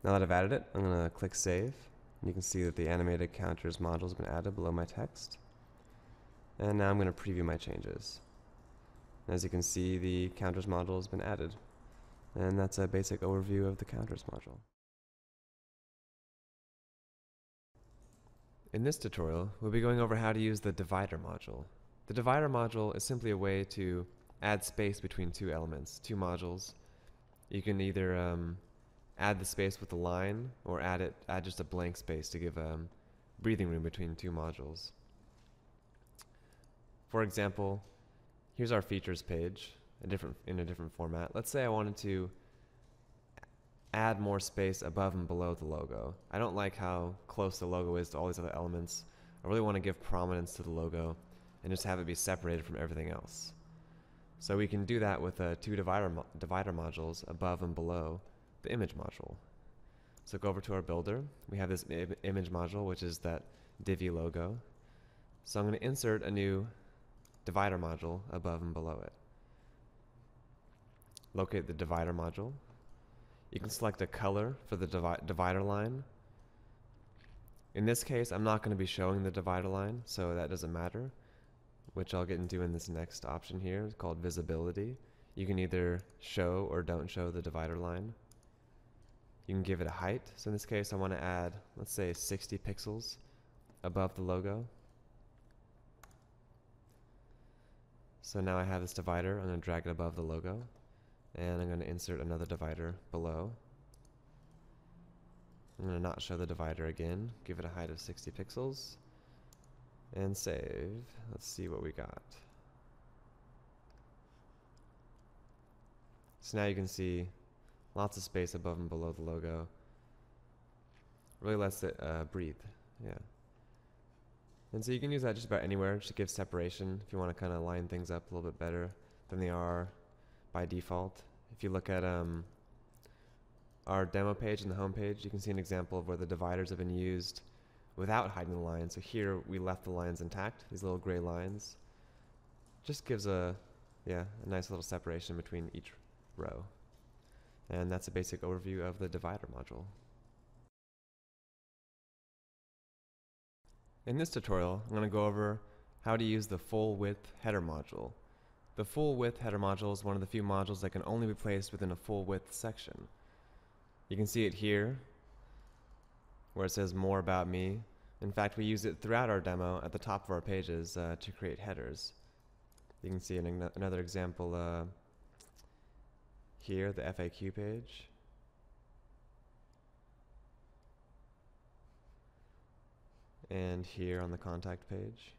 Now that I've added it, I'm going to click Save. And you can see that the Animated Counters module has been added below my text. And now I'm going to preview my changes. As you can see, the counters module has been added. And that's a basic overview of the counters module. In this tutorial, we'll be going over how to use the divider module. The divider module is simply a way to add space between two elements, two modules. You can either add the space with a line or add just a blank space to give breathing room between two modules. For example, here's our features page in a different format. Let's say I wanted to add more space above and below the logo. I don't like how close the logo is to all these other elements. I really want to give prominence to the logo and just have it be separated from everything else. So we can do that with two divider modules above and below the image module. So go over to our builder. We have this image module, which is that Divi logo. So I'm going to insert a new divider module above and below it. Locate the divider module. You can select a color for the divider line. In this case, I'm not going to be showing the divider line, so that doesn't matter, which I'll get into in this next option here. It's called visibility. You can either show or don't show the divider line. You can give it a height. So in this case, I want to add, let's say, 60 pixels above the logo. So now I have this divider. I'm going to drag it above the logo. And I'm going to insert another divider below. I'm going to not show the divider again. Give it a height of 60 pixels. And save. Let's see what we got. So now you can see lots of space above and below the logo. Really lets it breathe. Yeah. And so you can use that just about anywhere just to give separation if you want to kind of line things up a little bit better than they are by default. If you look at our demo page and the home page, you can see an example of where the dividers have been used without hiding the lines. So here we left the lines intact, these little gray lines. Just gives a nice little separation between each row. And that's a basic overview of the divider module. In this tutorial, I'm going to go over how to use the Fullwidth header module. The Fullwidth header module is one of the few modules that can only be placed within a Fullwidth section. You can see it here, where it says more about me. In fact, we use it throughout our demo at the top of our pages to create headers. You can see another example here, the FAQ page. And here on the contact page.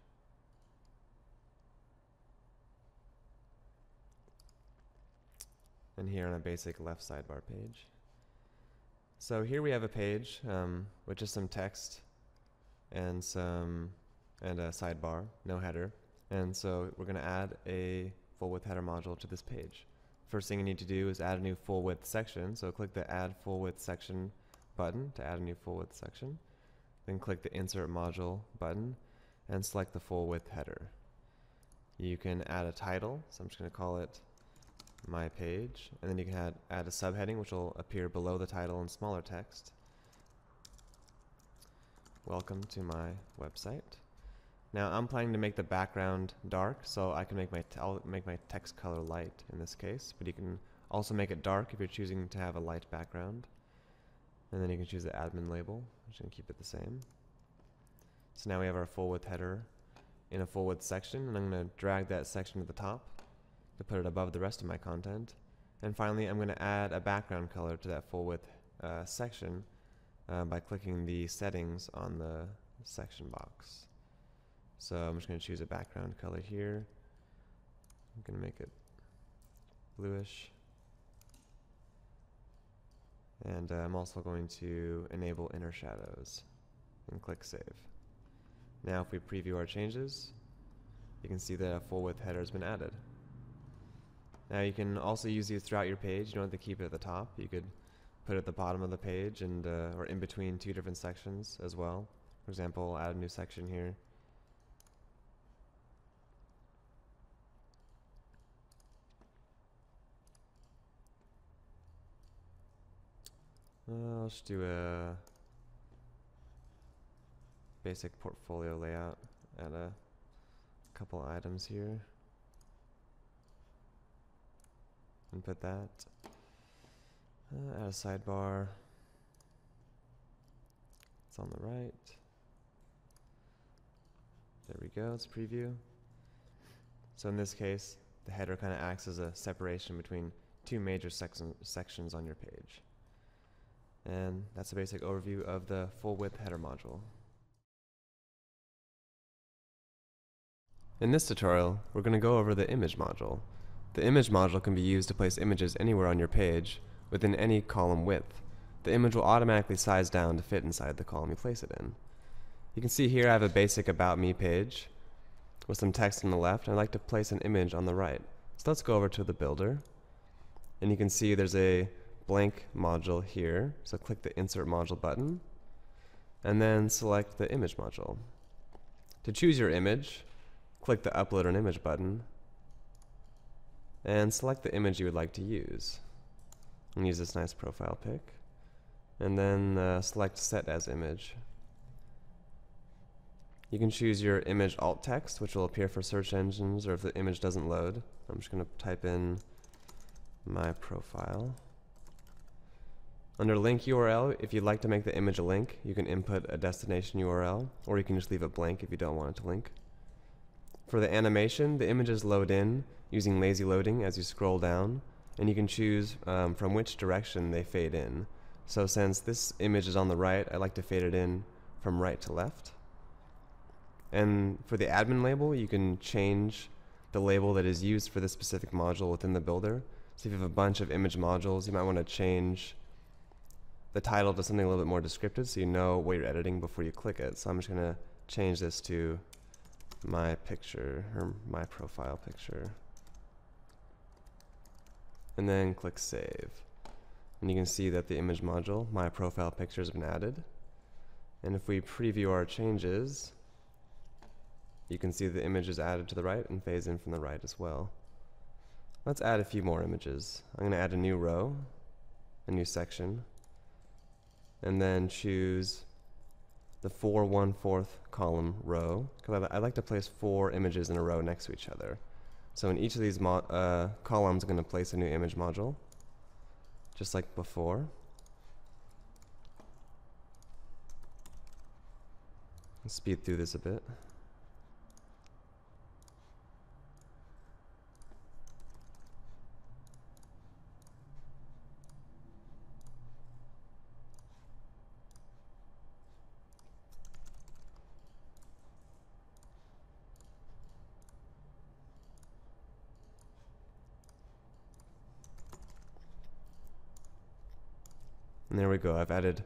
And here on a basic left sidebar page. So here we have a page with just some text and a sidebar, no header. And so we're going to add a Fullwidth header module to this page. First thing you need to do is add a new Fullwidth section. So click the Add Fullwidth Section button to add a new Fullwidth section. Then click the Insert Module button and select the Fullwidth header. You can add a title, so I'm just going to call it My Page, and then you can add a subheading which will appear below the title in smaller text. Welcome to my website. Now I'm planning to make the background dark, so I can I'll make my text color light in this case, but you can also make it dark if you're choosing to have a light background. And then you can choose the admin label. I'm just going to keep it the same. So now we have our Fullwidth header in a Fullwidth section, and I'm going to drag that section to the top to put it above the rest of my content. And finally, I'm going to add a background color to that Fullwidth section by clicking the settings on the section box. So I'm just going to choose a background color here. I'm going to make it bluish. And I'm also going to enable inner shadows and click Save. Now if we preview our changes, you can see that a Fullwidth header has been added. Now you can also use these throughout your page. You don't have to keep it at the top. You could put it at the bottom of the page and or in between two different sections as well. For example, add a new section here. I'll just do a basic portfolio layout. Add a couple items here. Input that. Add a sidebar. It's on the right. There we go, it's preview. So in this case, the header kind of acts as a separation between two major sections on your page. And that's a basic overview of the Fullwidth header module. In this tutorial, we're going to go over the image module. The image module can be used to place images anywhere on your page within any column width. The image will automatically size down to fit inside the column you place it in. You can see here I have a basic About Me page with some text on the left, and I'd like to place an image on the right. So let's go over to the builder, and you can see there's a blank module here. So click the Insert Module button, and then select the Image module. To choose your image, click the Upload an Image button, and select the image you would like to use. And use this nice profile pic, and then select Set as Image. You can choose your image alt text, which will appear for search engines or if the image doesn't load. I'm just going to type in my profile. Under link URL, if you'd like to make the image a link, you can input a destination URL, or you can just leave it blank if you don't want it to link. For the animation, the images load in using lazy loading as you scroll down, and you can choose from which direction they fade in. So since this image is on the right, I like to fade it in from right to left. And for the admin label, you can change the label that is used for this specific module within the builder. So if you have a bunch of image modules, you might want to change the title to something a little bit more descriptive so you know what you're editing before you click it. So I'm just going to change this to my picture, or my profile picture. And then click Save. And you can see that the image module, my profile picture, has been added. And if we preview our changes, you can see the image is added to the right and fades in from the right as well. Let's add a few more images. I'm going to add a new row, a new section, and then choose the 4 1/4 column row, because I like to place 4 images in a row next to each other. So in each of these columns, I'm going to place a new image module, just like before. Let's speed through this a bit. And there we go. I've added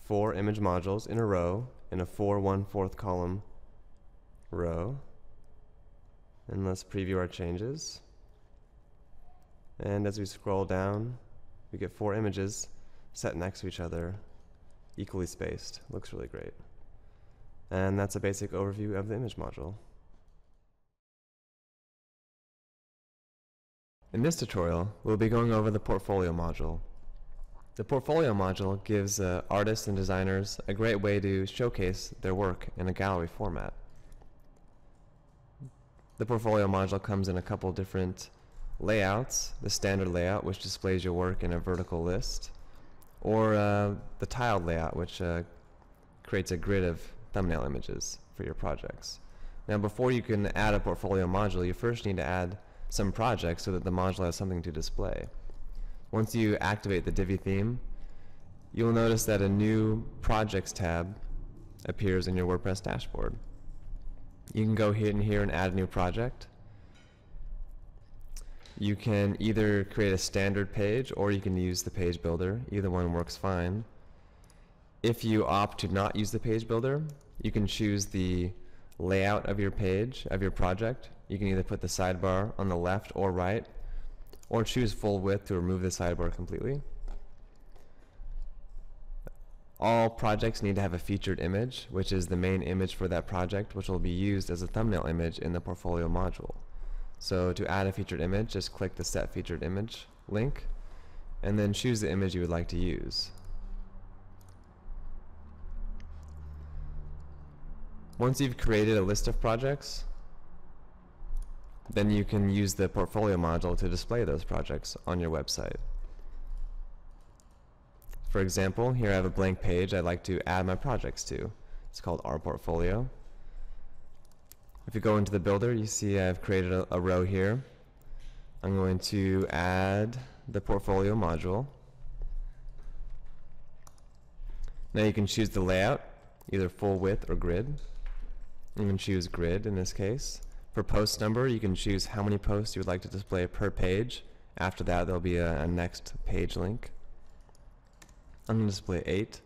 4 image modules in a row in a 4 1/4 column row. And let's preview our changes. And as we scroll down, we get 4 images set next to each other, equally spaced. Looks really great. And that's a basic overview of the image module. In this tutorial, we'll be going over the portfolio module. The portfolio module gives artists and designers a great way to showcase their work in a gallery format. The portfolio module comes in a couple different layouts: the standard layout, which displays your work in a vertical list, or the tiled layout, which creates a grid of thumbnail images for your projects. Now, before you can add a portfolio module, you first need to add some projects so that the module has something to display. Once you activate the Divi theme, you'll notice that a new Projects tab appears in your WordPress dashboard. You can go in here and add a new project. You can either create a standard page or you can use the page builder. Either one works fine. If you opt to not use the page builder, you can choose the layout of your page, of your project. You can either put the sidebar on the left or right, or choose full width to remove the sidebar completely. All projects need to have a featured image, which is the main image for that project, which will be used as a thumbnail image in the portfolio module. So to add a featured image, just click the Set Featured Image link, and then choose the image you would like to use. Once you've created a list of projects, then you can use the portfolio module to display those projects on your website. For example, here I have a blank page I'd like to add my projects to. It's called Our Portfolio. If you go into the builder, you see I've created a row here. I'm going to add the portfolio module. Now you can choose the layout, either full width or grid. You can choose grid in this case. For post number, you can choose how many posts you would like to display per page. After that, there'll be a next page link. I'm going to display 8.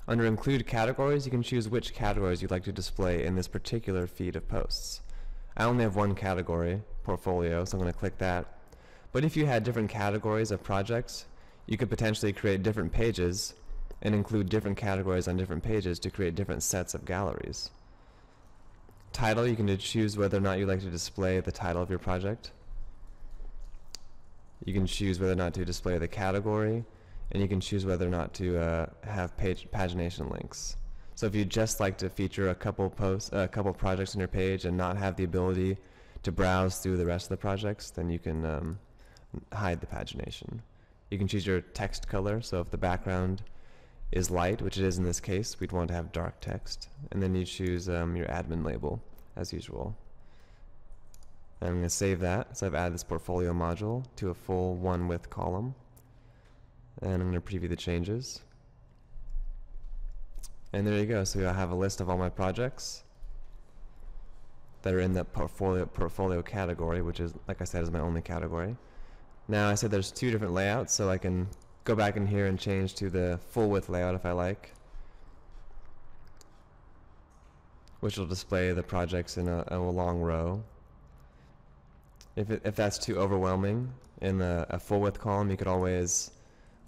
Under include categories, you can choose which categories you'd like to display in this particular feed of posts. I only have one category, portfolio, so I'm going to click that. But if you had different categories of projects, you could potentially create different pages and include different categories on different pages to create different sets of galleries. Title, you can choose whether or not you'd like to display the title of your project. You can choose whether or not to display the category, and you can choose whether or not to have pagination links. So if you just like to feature a couple projects on your page and not have the ability to browse through the rest of the projects, then you can hide the pagination. You can choose your text color, so if the background is light, which it is in this case, we'd want to have dark text. And then you choose your admin label, as usual. And I'm going to save that. So I've added this portfolio module to a full one width column. And I'm going to preview the changes. And there you go. So I have a list of all my projects that are in the portfolio category, which is, like I said, is my only category. Now I said there's two different layouts, so I can go back in here and change to the full width layout if I like, which will display the projects in a long row. If that's too overwhelming in a full width column, you could always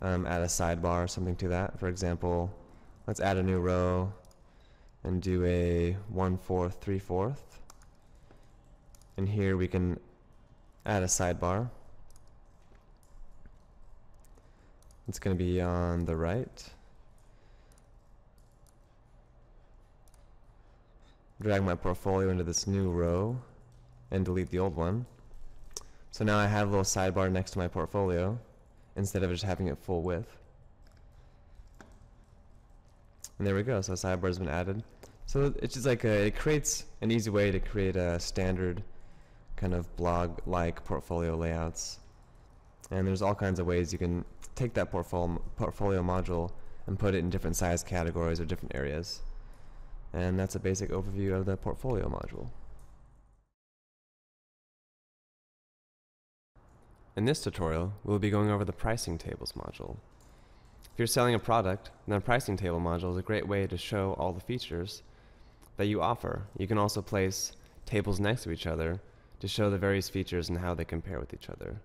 add a sidebar or something to that. For example, let's add a new row and do a 1/4, 3/4. And here we can add a sidebar. It's going to be on the right. Drag my portfolio into this new row and delete the old one. So now I have a little sidebar next to my portfolio instead of just having it full width. And there we go. So a sidebar has been added. So it's just like it creates an easy way to create a standard kind of blog-like portfolio layouts. And there's all kinds of ways you can take that portfolio module and put it in different size categories or different areas. And that's a basic overview of the portfolio module. In this tutorial, we'll be going over the pricing tables module. If you're selling a product, then a pricing table module is a great way to show all the features that you offer. You can also place tables next to each other to show the various features and how they compare with each other.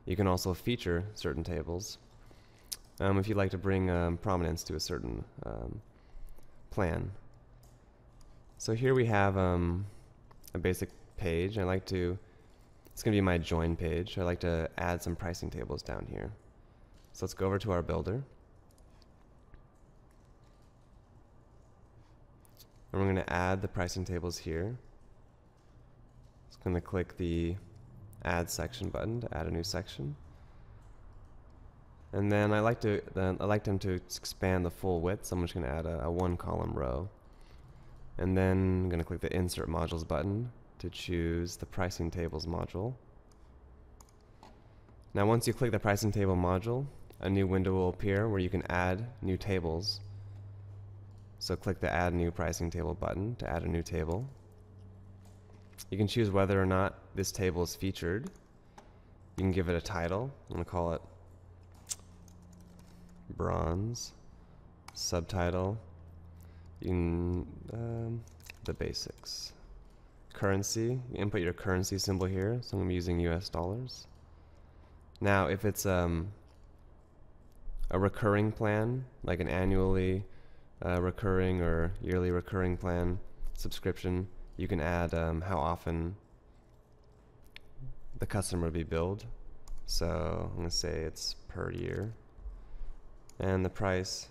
You can also feature certain tables if you'd like to bring prominence to a certain plan. So here we have a basic page. It's going to be my join page. I like to add some pricing tables down here. So let's go over to our builder. And we're going to add the pricing tables here. Just going to click the Add Section button to add a new section. And then I like them to expand the full width, so I'm just going to add a one column row. And then I'm going to click the Insert Modules button to choose the Pricing Tables module. Now once you click the Pricing Table module, a new window will appear where you can add new tables. So click the Add New Pricing Table button to add a new table. You can choose whether or not this table is featured. You can give it a title. I'm going to call it Bronze. Subtitle. You can, the basics. Currency. You input your currency symbol here. So I'm using US dollars. Now if it's a recurring plan, like an annually recurring or yearly recurring plan subscription, you can add how often the customer will be billed. So I'm going to say it's per year. And the price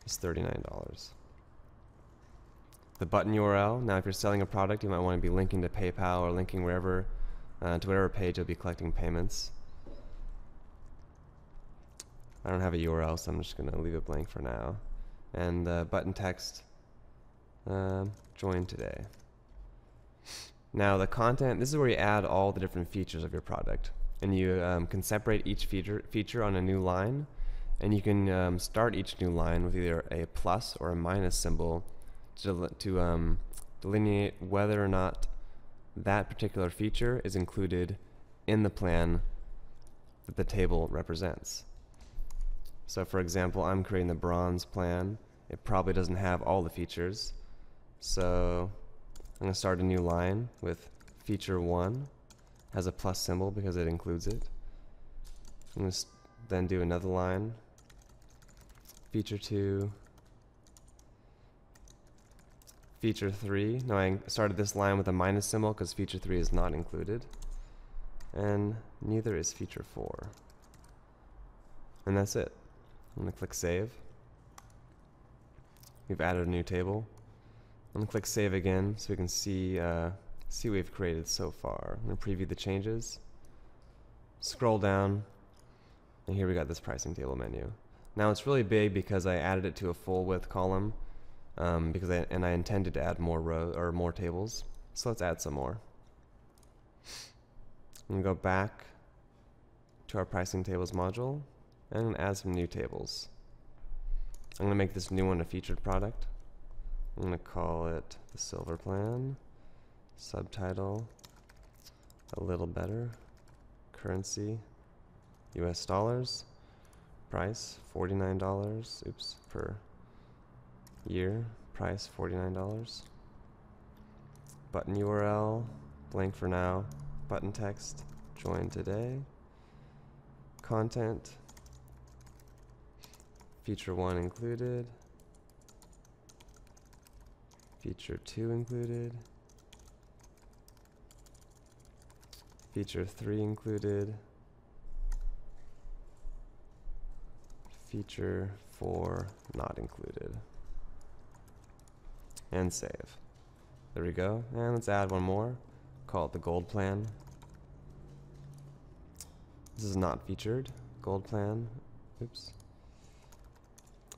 is $39. the button URL. Now if you're selling a product, you might want to be linking to PayPal or linking wherever to whatever page you'll be collecting payments. I don't have a URL, so I'm just going to leave it blank for now. And button text, join today. Now the content, this is where you add all the different features of your product. And you can separate each feature on a new line. And you can start each new line with either a plus or a minus symbol to delineate whether or not that particular feature is included in the plan that the table represents. So for example, I'm creating the bronze plan. It probably doesn't have all the features. So I'm going to start a new line with feature 1. Has a plus symbol because it includes it. I'm going to then do another line. Feature 2. Feature 3. Now I started this line with a minus symbol because feature 3 is not included. And neither is feature 4. And that's it. I'm going to click save. We've added a new table. I'm going to click save again so we can see what we've created so far. I'm going to preview the changes. Scroll down, and here we got this pricing table menu. Now it's really big because I added it to a full width column because I intended to add more rows or more tables. So let's add some more. I'm going to go back to our pricing tables module and add some new tables. I'm going to make this new one a featured product. I'm going to call it the silver plan. Subtitle, a little better. Currency, US dollars. Price, $49. Oops, per year. Price, $49. Button URL, blank for now. Button text, join today. Content, feature 1 included. Feature 2 included. Feature 3 included. Feature 4 not included. And save. There we go. And let's add one more. Call it the gold plan. This is not featured. Gold plan. Oops.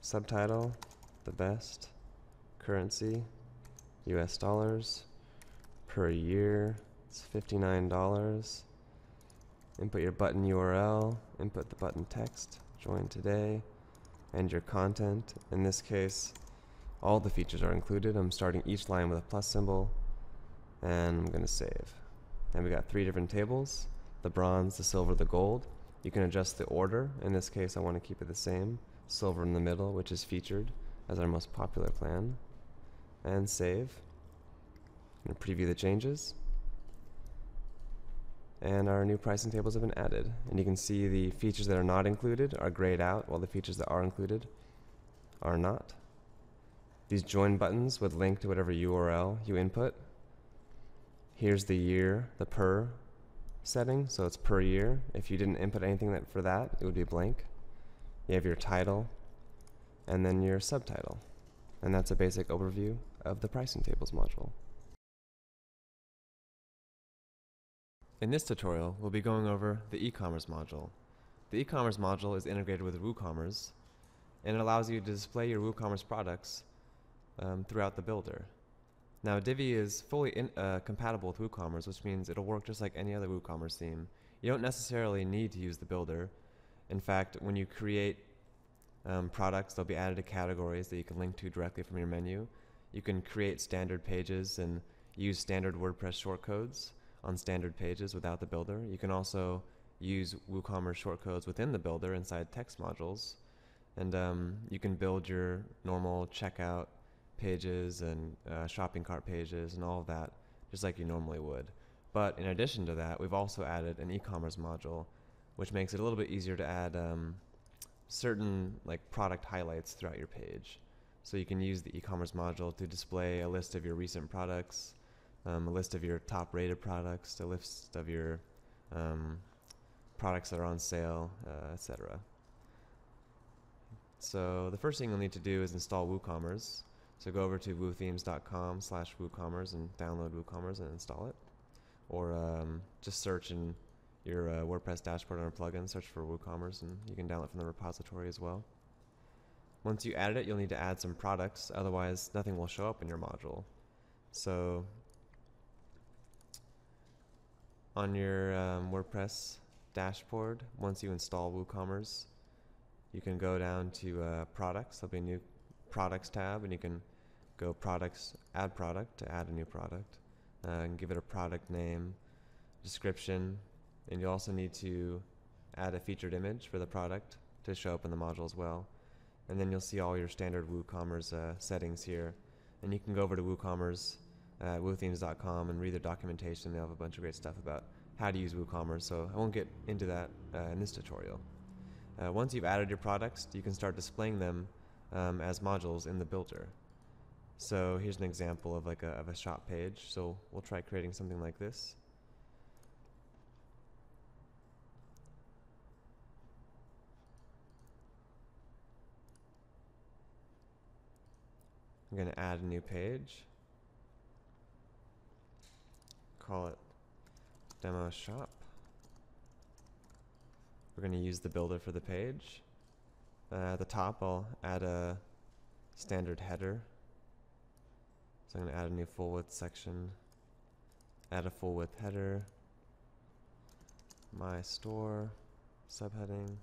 Subtitle, the best. Currency, US dollars. Per year, it's $59. Input your button URL, input the button text, join today, and your content. In this case, all the features are included. I'm starting each line with a plus symbol, and I'm going to save. And we got 3 different tables, the bronze, the silver, the gold. You can adjust the order. In this case, I want to keep it the same. Silver in the middle, which is featured as our most popular plan. And save. I'm going to preview the changes. And our new pricing tables have been added. And you can see the features that are not included are grayed out, while the features that are included are not. These join buttons would link to whatever URL you input. Here's the year, the per setting, so it's per year. If you didn't input anything for that, it would be blank. You have your title, and then your subtitle. And that's a basic overview of the pricing tables module. In this tutorial, we'll be going over the e-commerce module. The e-commerce module is integrated with WooCommerce, and it allows you to display your WooCommerce products throughout the builder. Now, Divi is fully compatible with WooCommerce, which means it'll work just like any other WooCommerce theme. You don't necessarily need to use the builder. In fact, when you create products, they'll be added to categories that you can link to directly from your menu. You can create standard pages and use standard WordPress shortcodes on standard pages without the builder. You can also use WooCommerce shortcodes within the builder inside text modules. And you can build your normal checkout pages and shopping cart pages and all of that just like you normally would. But in addition to that, we've also added an e-commerce module, which makes it a little bit easier to add certain product highlights throughout your page. So you can use the e-commerce module to display a list of your recent products, a list of your top rated products, a list of your products that are on sale, etc. So the first thing you'll need to do is install WooCommerce. So go over to woothemes.com/WooCommerce and download WooCommerce and install it. Or just search in your WordPress dashboard under plugins, search for WooCommerce, and you can download it from the repository as well. Once you added it, you'll need to add some products, otherwise nothing will show up in your module. So on your WordPress dashboard, once you install WooCommerce, you can go down to products. There'll be a new products tab, and you can go products, add product to add a new product, and give it a product name, description, and you also need to add a featured image for the product to show up in the module as well. And then you'll see all your standard WooCommerce settings here, and you can go over to WooCommerce at woothemes.com and read the documentation. They have a bunch of great stuff about how to use WooCommerce, so I won't get into that in this tutorial. Once you've added your products, you can start displaying them as modules in the builder. So here's an example of like a shop page. So we'll try creating something like this. I'm going to add a new page. Call it Demo Shop. We're going to use the builder for the page. At the top, I'll add a standard header. So I'm going to add a new Fullwidth section. Add a Fullwidth header. My store. Subheading.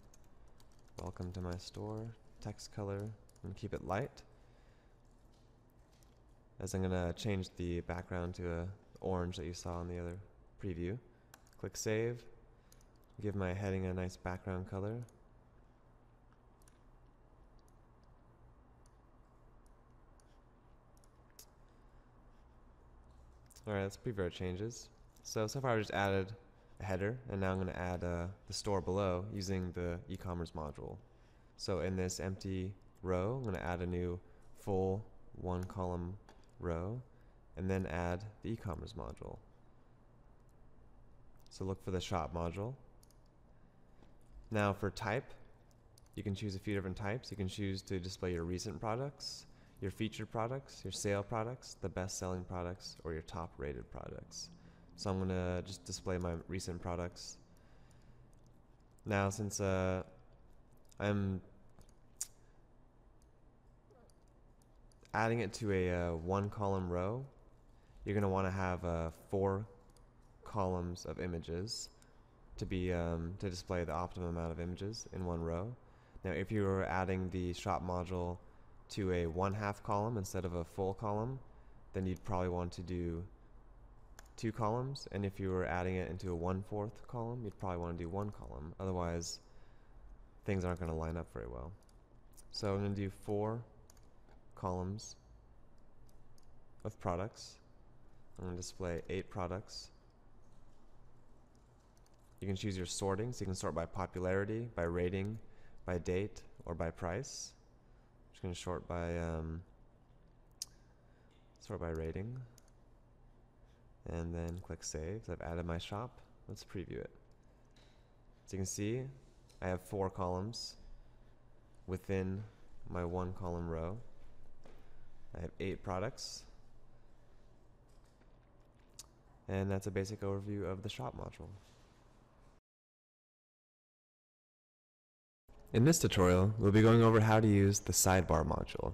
Welcome to my store. Text color. And keep it light, as I'm going to change the background to a orange that you saw in the other preview. Click Save. Give my heading a nice background color. Alright, let's preview our changes. So far I've just added a header, and now I'm going to add the store below using the e-commerce module. So in this empty row, I'm going to add a new full one column row, and then add the e-commerce module. So look for the shop module. Now for type, you can choose a few different types. You can choose to display your recent products, your featured products, your sale products, the best-selling products, or your top-rated products. So I'm going to just display my recent products. Now since I'm adding it to a one column row, you're going to want to have 4 columns of images to be to display the optimum amount of images in one row. Now if you were adding the shop module to a 1/2 column instead of a full column, then you'd probably want to do 2 columns, and if you were adding it into a 1/4 column, you'd probably want to do 1 column. Otherwise things aren't going to line up very well. So I'm going to do 4 columns of products. I'm going to display 8 products. You can choose your sorting, so you can sort by popularity, by rating, by date, or by price. I'm just going to sort by rating, and then click Save. So I've added my shop. Let's preview it. So you can see I have 4 columns within my 1 column row. I have 8 products, and that's a basic overview of the shop module. In this tutorial, we'll be going over how to use the Sidebar module.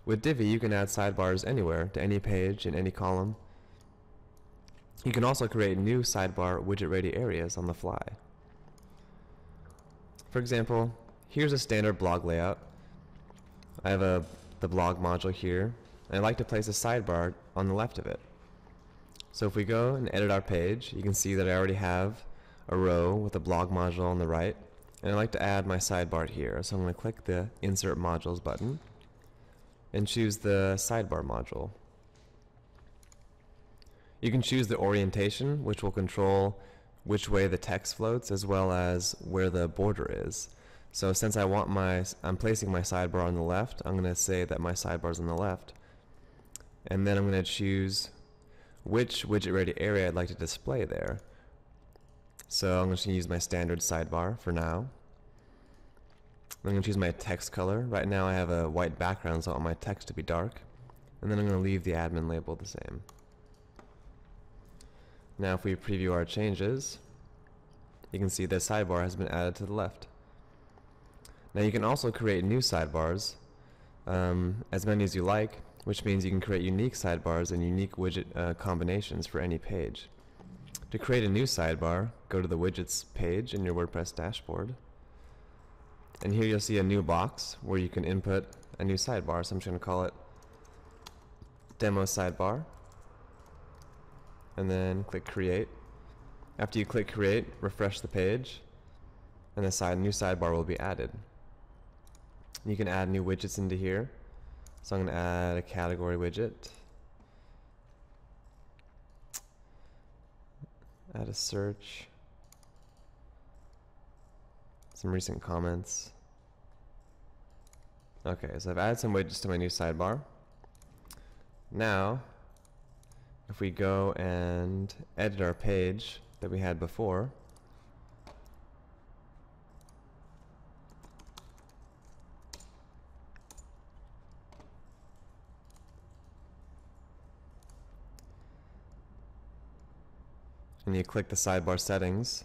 With Divi, you can add sidebars anywhere to any page in any column. You can also create new sidebar widget-ready areas on the fly. For example, here's a standard blog layout. I have the blog module here, and I'd like to place a sidebar on the left of it. So if we go and edit our page, you can see that I already have a row with a blog module on the right, and I'd like to add my sidebar here. So I'm going to click the Insert Modules button and choose the Sidebar module. You can choose the orientation, which will control which way the text floats, as well as where the border is. So since I'm placing my sidebar on the left, I'm going to say that my sidebar is on the left. And then I'm going to choose which widget-ready area I'd like to display there. So I'm just going to use my standard sidebar for now. I'm going to choose my text color. Right now I have a white background, so I want my text to be dark. and then I'm going to leave the admin label the same. Now if we preview our changes, you can see the sidebar has been added to the left. Now you can also create new sidebars, as many as you like, which means you can create unique sidebars and unique widget combinations for any page. To create a new sidebar, go to the widgets page in your WordPress dashboard, and here you'll see a new box where you can input a new sidebar. So I'm just going to call it demo sidebar, and then click create. After you click create, refresh the page, and the new sidebar will be added. You can add new widgets into here. So I'm going to add a category widget, add a search, some recent comments. Okay, so I've added some widgets to my new sidebar. Now, if we go and edit our page that we had before, and you click the sidebar settings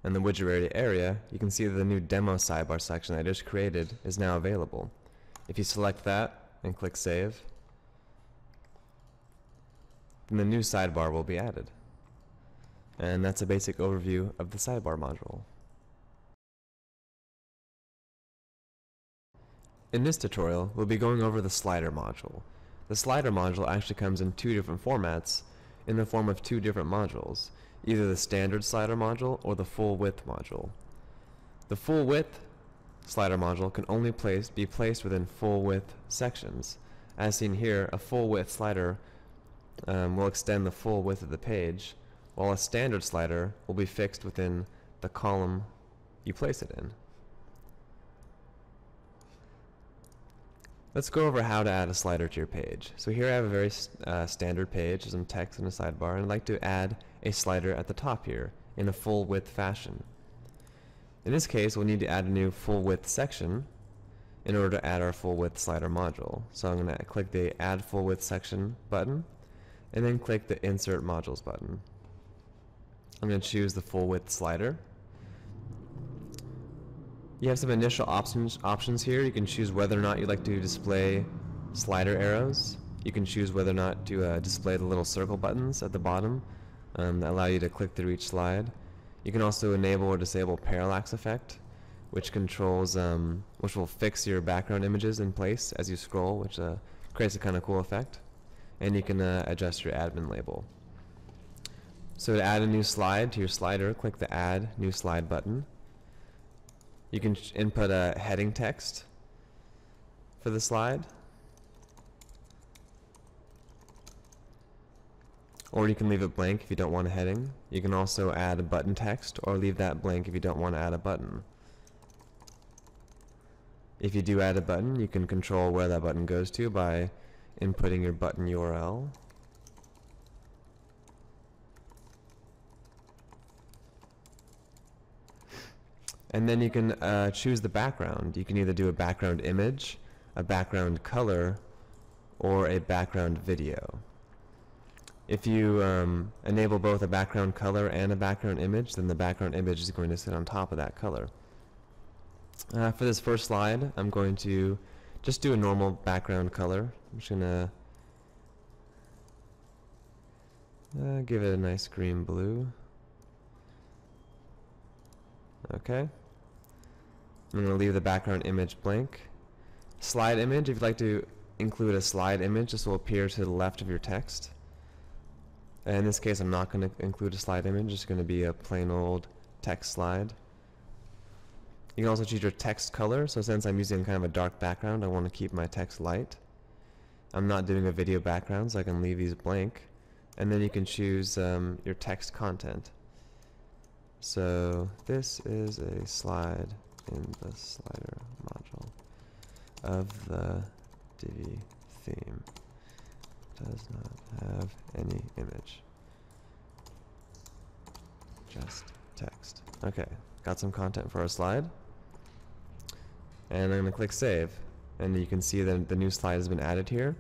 and the widget area, you can see that the new demo sidebar section I just created is now available. If you select that and click save, then the new sidebar will be added. And that's a basic overview of the sidebar module. In this tutorial, we'll be going over the slider module. The slider module actually comes in two different formats in the form of two different modules, either the standard slider module or the Fullwidth module. The Fullwidth slider module can only be placed within Fullwidth sections. As seen here, a Fullwidth slider will extend the full width of the page, while a standard slider will be fixed within the column you place it in. Let's go over how to add a slider to your page. So here I have a very standard page with some text and a sidebar, and I'd like to add a slider at the top here in a full width fashion. In this case, we'll need to add a new full width section in order to add our full width slider module. So I'm going to click the Add Full Width Section button, and then click the Insert Modules button. I'm going to choose the full width slider. You have some initial options here. You can choose whether or not you'd like to display slider arrows. You can choose whether or not to display the little circle buttons at the bottom that allow you to click through each slide. You can also enable or disable parallax effect, which controls, which will fix your background images in place as you scroll, which creates a kind of cool effect. And you can adjust your admin label. So to add a new slide to your slider, click the Add New Slide button. You can input a heading text for the slide, or you can leave it blank if you don't want a heading. You can also add a button text or leave that blank if you don't want to add a button. If you do add a button, you can control where that button goes to by inputting your button URL. And then you can choose the background. You can either do a background image, a background color, or a background video. If you enable both a background color and a background image, then the background image is going to sit on top of that color. For this first slide, I'm going to just do a normal background color. I'm just going to give it a nice green blue. Okay. I'm going to leave the background image blank. Slide image, if you'd like to include a slide image, this will appear to the left of your text. And in this case, I'm not going to include a slide image, it's going to be a plain old text slide. You can also choose your text color, so since I'm using kind of a dark background, I want to keep my text light. I'm not doing a video background, so I can leave these blank. And then you can choose your text content. So this is a slide in the slider module of the Divi theme. Does not have any image. Just text. Okay, got some content for our slide. And I'm going to click save. And you can see that the new slide has been added here.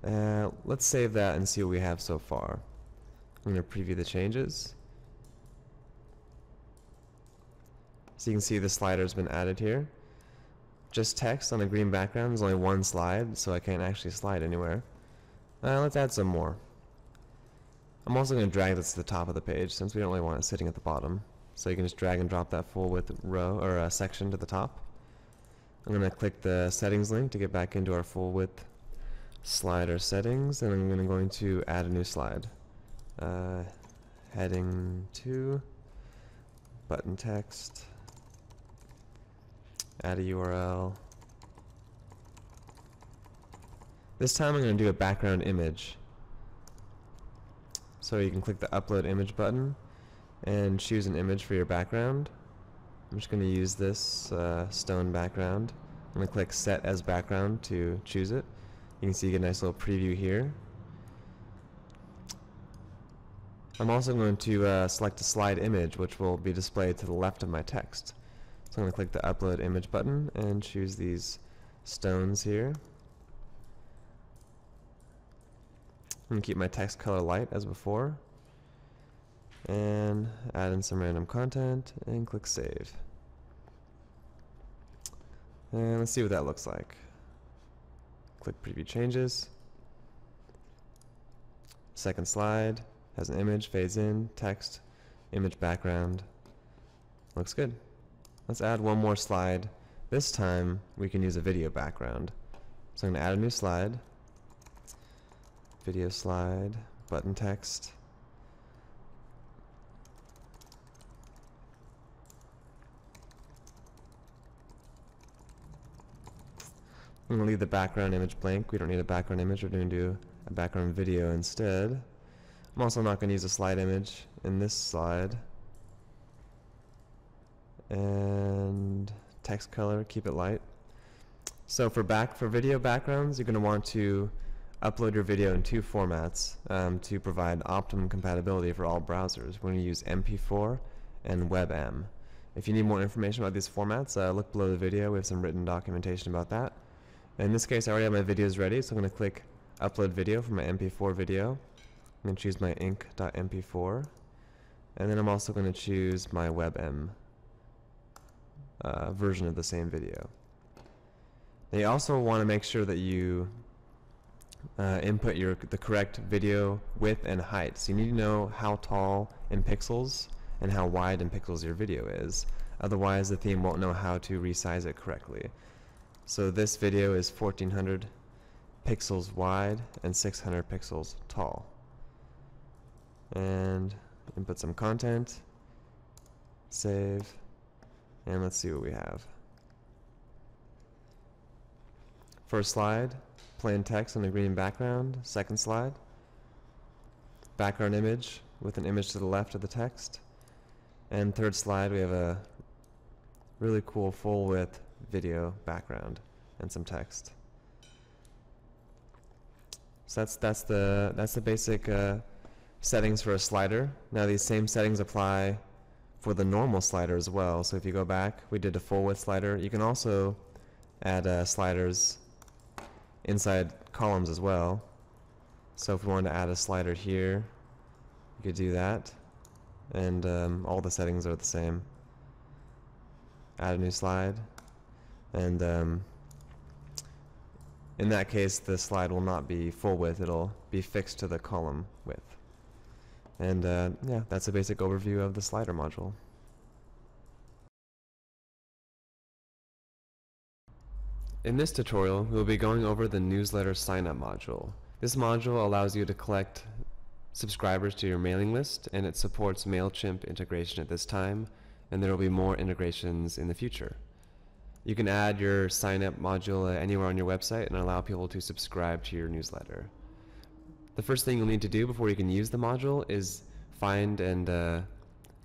Let's save that and see what we have so far. I'm going to preview the changes. So you can see the slider's been added here. Just text on a green background. There's only one slide, so I can't actually slide anywhere. Let's add some more. I'm also going to drag this to the top of the page since we don't really want it sitting at the bottom. So you can just drag and drop that full width row or section to the top. I'm going to click the settings link to get back into our full width slider settings, and I'm going to add a new slide. Heading 2, button text, add a URL. This time I'm going to do a background image. So you can click the upload image button and choose an image for your background. I'm just going to use this stone background. I'm going to click set as background to choose it. You can see you get a nice little preview here. I'm also going to select a slide image, which will be displayed to the left of my text. So I'm going to click the upload image button and choose these stones here. I'm going to keep my text color light as before, and add in some random content and click save. And let's see what that looks like. Click preview changes. Second slide has an image, fades in, text, image background. Looks good. Let's add one more slide. This time we can use a video background. So I'm going to add a new slide. Video slide, button text. I'm going to leave the background image blank. We don't need a background image. We're going to do a background video instead. I'm also not going to use a slide image in this slide. And text color, keep it light. So for video backgrounds, you're going to want to upload your video in two formats to provide optimum compatibility for all browsers. We're going to use MP4 and WebM. If you need more information about these formats, look below the video. We have some written documentation about that. In this case, I already have my videos ready, so I'm going to click Upload Video for my MP4 video. I'm going to choose my inc.mp4, and then I'm also going to choose my WebM version of the same video. Now you also want to make sure that you input the correct video width and height. So you need to know how tall in pixels and how wide in pixels your video is. Otherwise the theme won't know how to resize it correctly. So this video is 1400 pixels wide and 600 pixels tall. And input some content, save, and let's see what we have. First slide, plain text on a green background. Second slide, background image with an image to the left of the text. And third slide, we have a really cool full width video background and some text. So that's the basic settings for a slider. Now these same settings apply for the normal slider as well. So if you go back, we did a full width slider. You can also add sliders inside columns as well. So if we wanted to add a slider here, you could do that, and all the settings are the same. Add a new slide, and in that case the slide will not be full width, it'll be fixed to the column width. And yeah, that's a basic overview of the slider module. In this tutorial, we will be going over the newsletter sign-up module. This module allows you to collect subscribers to your mailing list, and it supports MailChimp integration at this time, and there will be more integrations in the future. You can add your sign-up module anywhere on your website and allow people to subscribe to your newsletter. The first thing you'll need to do before you can use the module is find and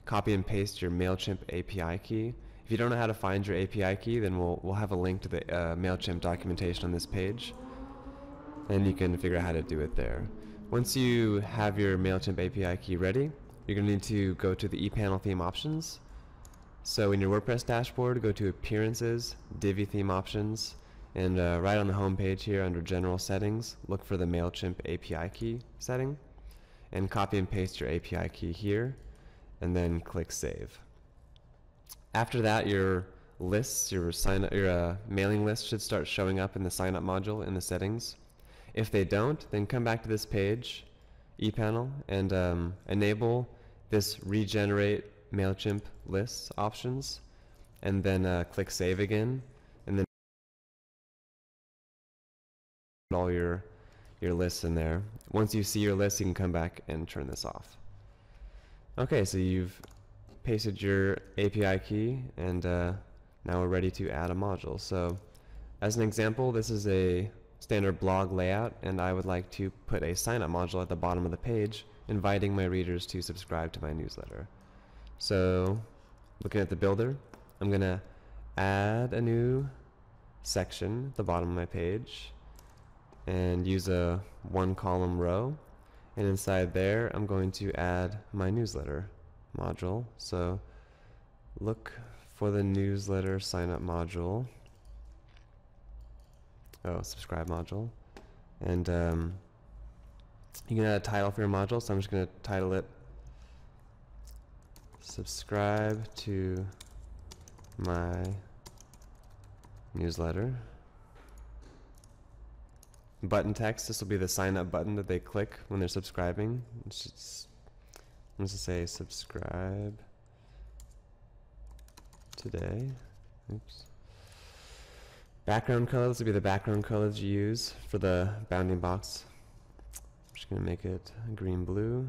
copy and paste your MailChimp API key. If you don't know how to find your API key, then we'll have a link to the MailChimp documentation on this page, and you can figure out how to do it there. Once you have your MailChimp API key ready, you're going to need to go to the ePanel theme options. So in your WordPress dashboard, go to Appearances, Divi Theme Options, And right on the home page here under General Settings, look for the MailChimp API key setting, and copy and paste your API key here, and then click Save. After that, your lists, your mailing list should start showing up in the sign up module in the settings. If they don't, then come back to this page, ePanel, and enable this regenerate MailChimp lists options, and then click Save again, and then all your lists in there. Once you see your list, you can come back and turn this off. Okay, so you've pasted your API key, and now we're ready to add a module. So as an example, this is a standard blog layout, and I would like to put a sign-up module at the bottom of the page, inviting my readers to subscribe to my newsletter. So looking at the builder, I'm going to add a new section at the bottom of my page and use a one-column row, and inside there I'm going to add my newsletter module. So look for the newsletter sign-up module, subscribe module, and you can add a title for your module. So I'm just going to title it subscribe to my newsletter. Button text, this will be the sign up button that they click when they're subscribing. Let's just say subscribe today. Oops. Background color, this will be the background colors you use for the bounding box. I'm just going to make it green blue.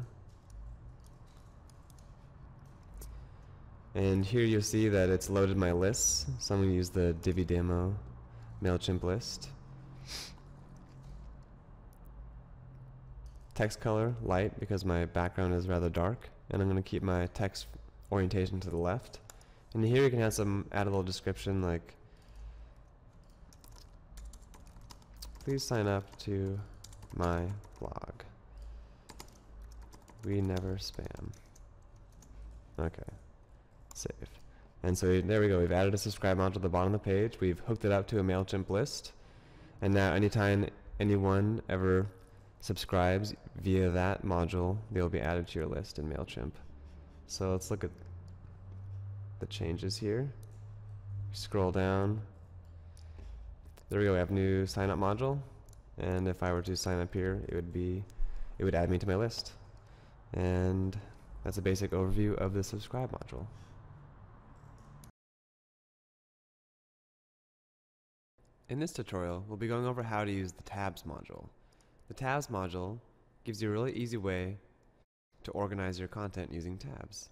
And here you'll see that it's loaded my lists. So I'm going to use the Divi demo MailChimp list. Text color, light, because my background is rather dark. And I'm going to keep my text orientation to the left. And here you can add a little description like, please sign up to my blog. We never spam. Okay. Save. And so there we go. We've added a subscribe module at the bottom of the page. We've hooked it up to a MailChimp list. And now anytime anyone ever subscribes via that module, they'll be added to your list in MailChimp. So let's look at the changes here. Scroll down. There we go. We have a new sign up module. And if I were to sign up here, it would add me to my list. And that's a basic overview of the subscribe module. In this tutorial, we'll be going over how to use the tabs module. The tabs module gives you a really easy way to organize your content using tabs.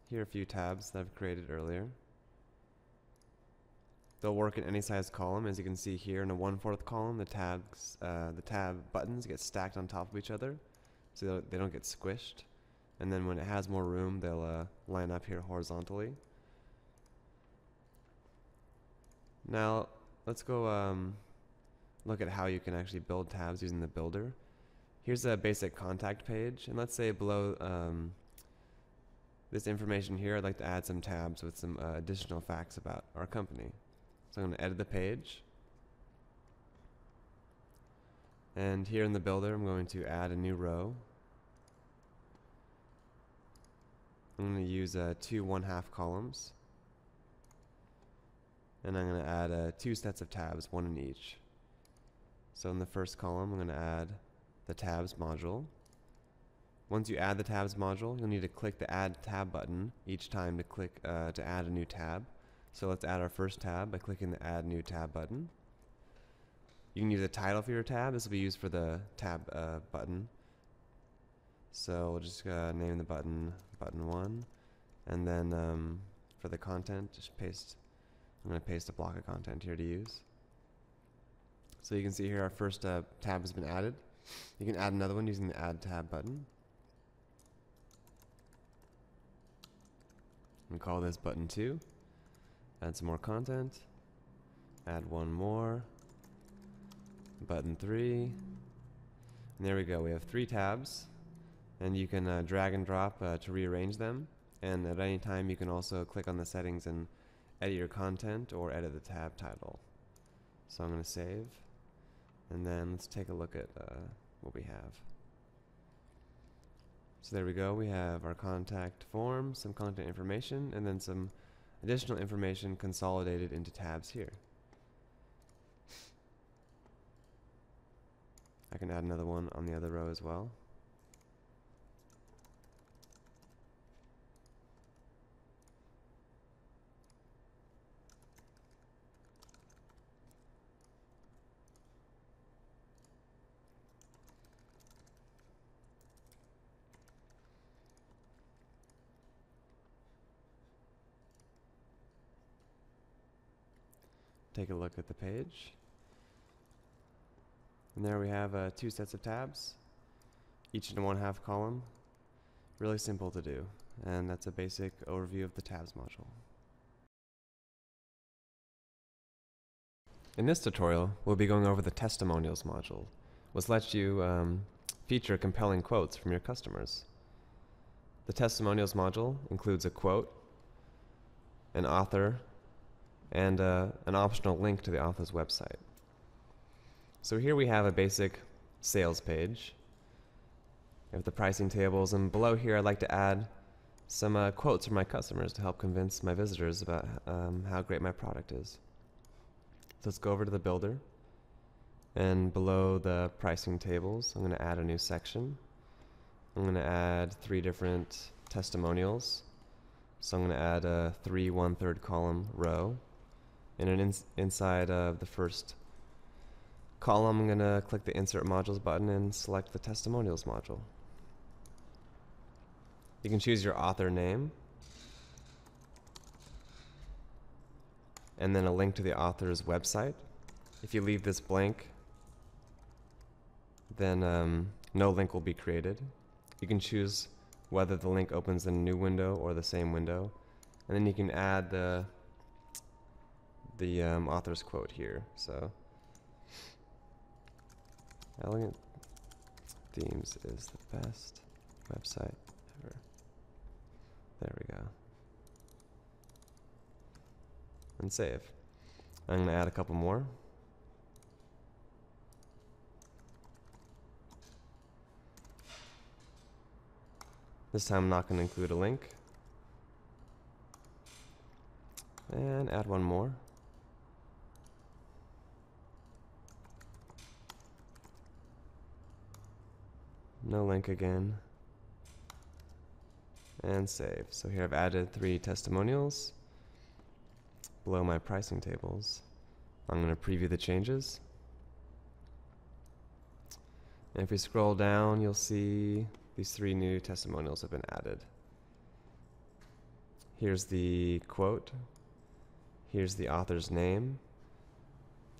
Here are a few tabs that I've created earlier. They'll work in any size column. As you can see here in a 1/4 column, the tab buttons get stacked on top of each other so they don't get squished. And then when it has more room, they'll line up here horizontally. Now let's go look at how you can actually build tabs using the builder. Here's a basic contact page, and let's say below this information here, I'd like to add some tabs with some additional facts about our company. So I'm going to edit the page, and here in the builder I'm going to add a new row. I'm going to use 2 1/2 columns. And I'm going to add 2 sets of tabs, one in each. So in the first column, I'm going to add the tabs module. Once you add the tabs module, you'll need to click the add tab button each time to add a new tab. So let's add our first tab by clicking the add new tab button. You can use a title for your tab. This will be used for the tab button. So we'll just name the button button 1, and then for the content, just paste. I'm going to paste a block of content here to use. So you can see here our first tab has been added. You can add another one using the add tab button. And call this button 2. Add some more content. Add one more. Button 3. And there we go. We have 3 tabs. And you can drag and drop to rearrange them. And at any time you can also click on the settings and edit your content or edit the tab title. So I'm going to save. And then let's take a look at what we have. So there we go. We have our contact form, some content information, and then some additional information consolidated into tabs here. I can add another one on the other row as well. Take a look at the page. And there we have two sets of tabs, each in one half column. Really simple to do. And that's a basic overview of the tabs module. In this tutorial, we'll be going over the Testimonials module, which lets you feature compelling quotes from your customers. The Testimonials module includes a quote, an author, and an optional link to the author's website. So here we have a basic sales page. We have the pricing tables, and below here I'd like to add some quotes from my customers to help convince my visitors about how great my product is. So let's go over to the builder, and below the pricing tables I'm going to add a new section. I'm going to add 3 different testimonials. So I'm going to add a 3 1/3 column row. And inside of the first column, I'm going to click the Insert Modules button and select the Testimonials module. You can choose your author name, and then a link to the author's website. If you leave this blank, then no link will be created. You can choose whether the link opens in a new window or the same window, and then you can add the author's quote here. So, Elegant Themes is the best website ever. There we go. And save. I'm going to add a couple more. This time I'm not going to include a link. And add one more. No link again. And save. So here I've added 3 testimonials below my pricing tables. I'm going to preview the changes. And if we scroll down, you'll see these 3 new testimonials have been added. Here's the quote. Here's the author's name.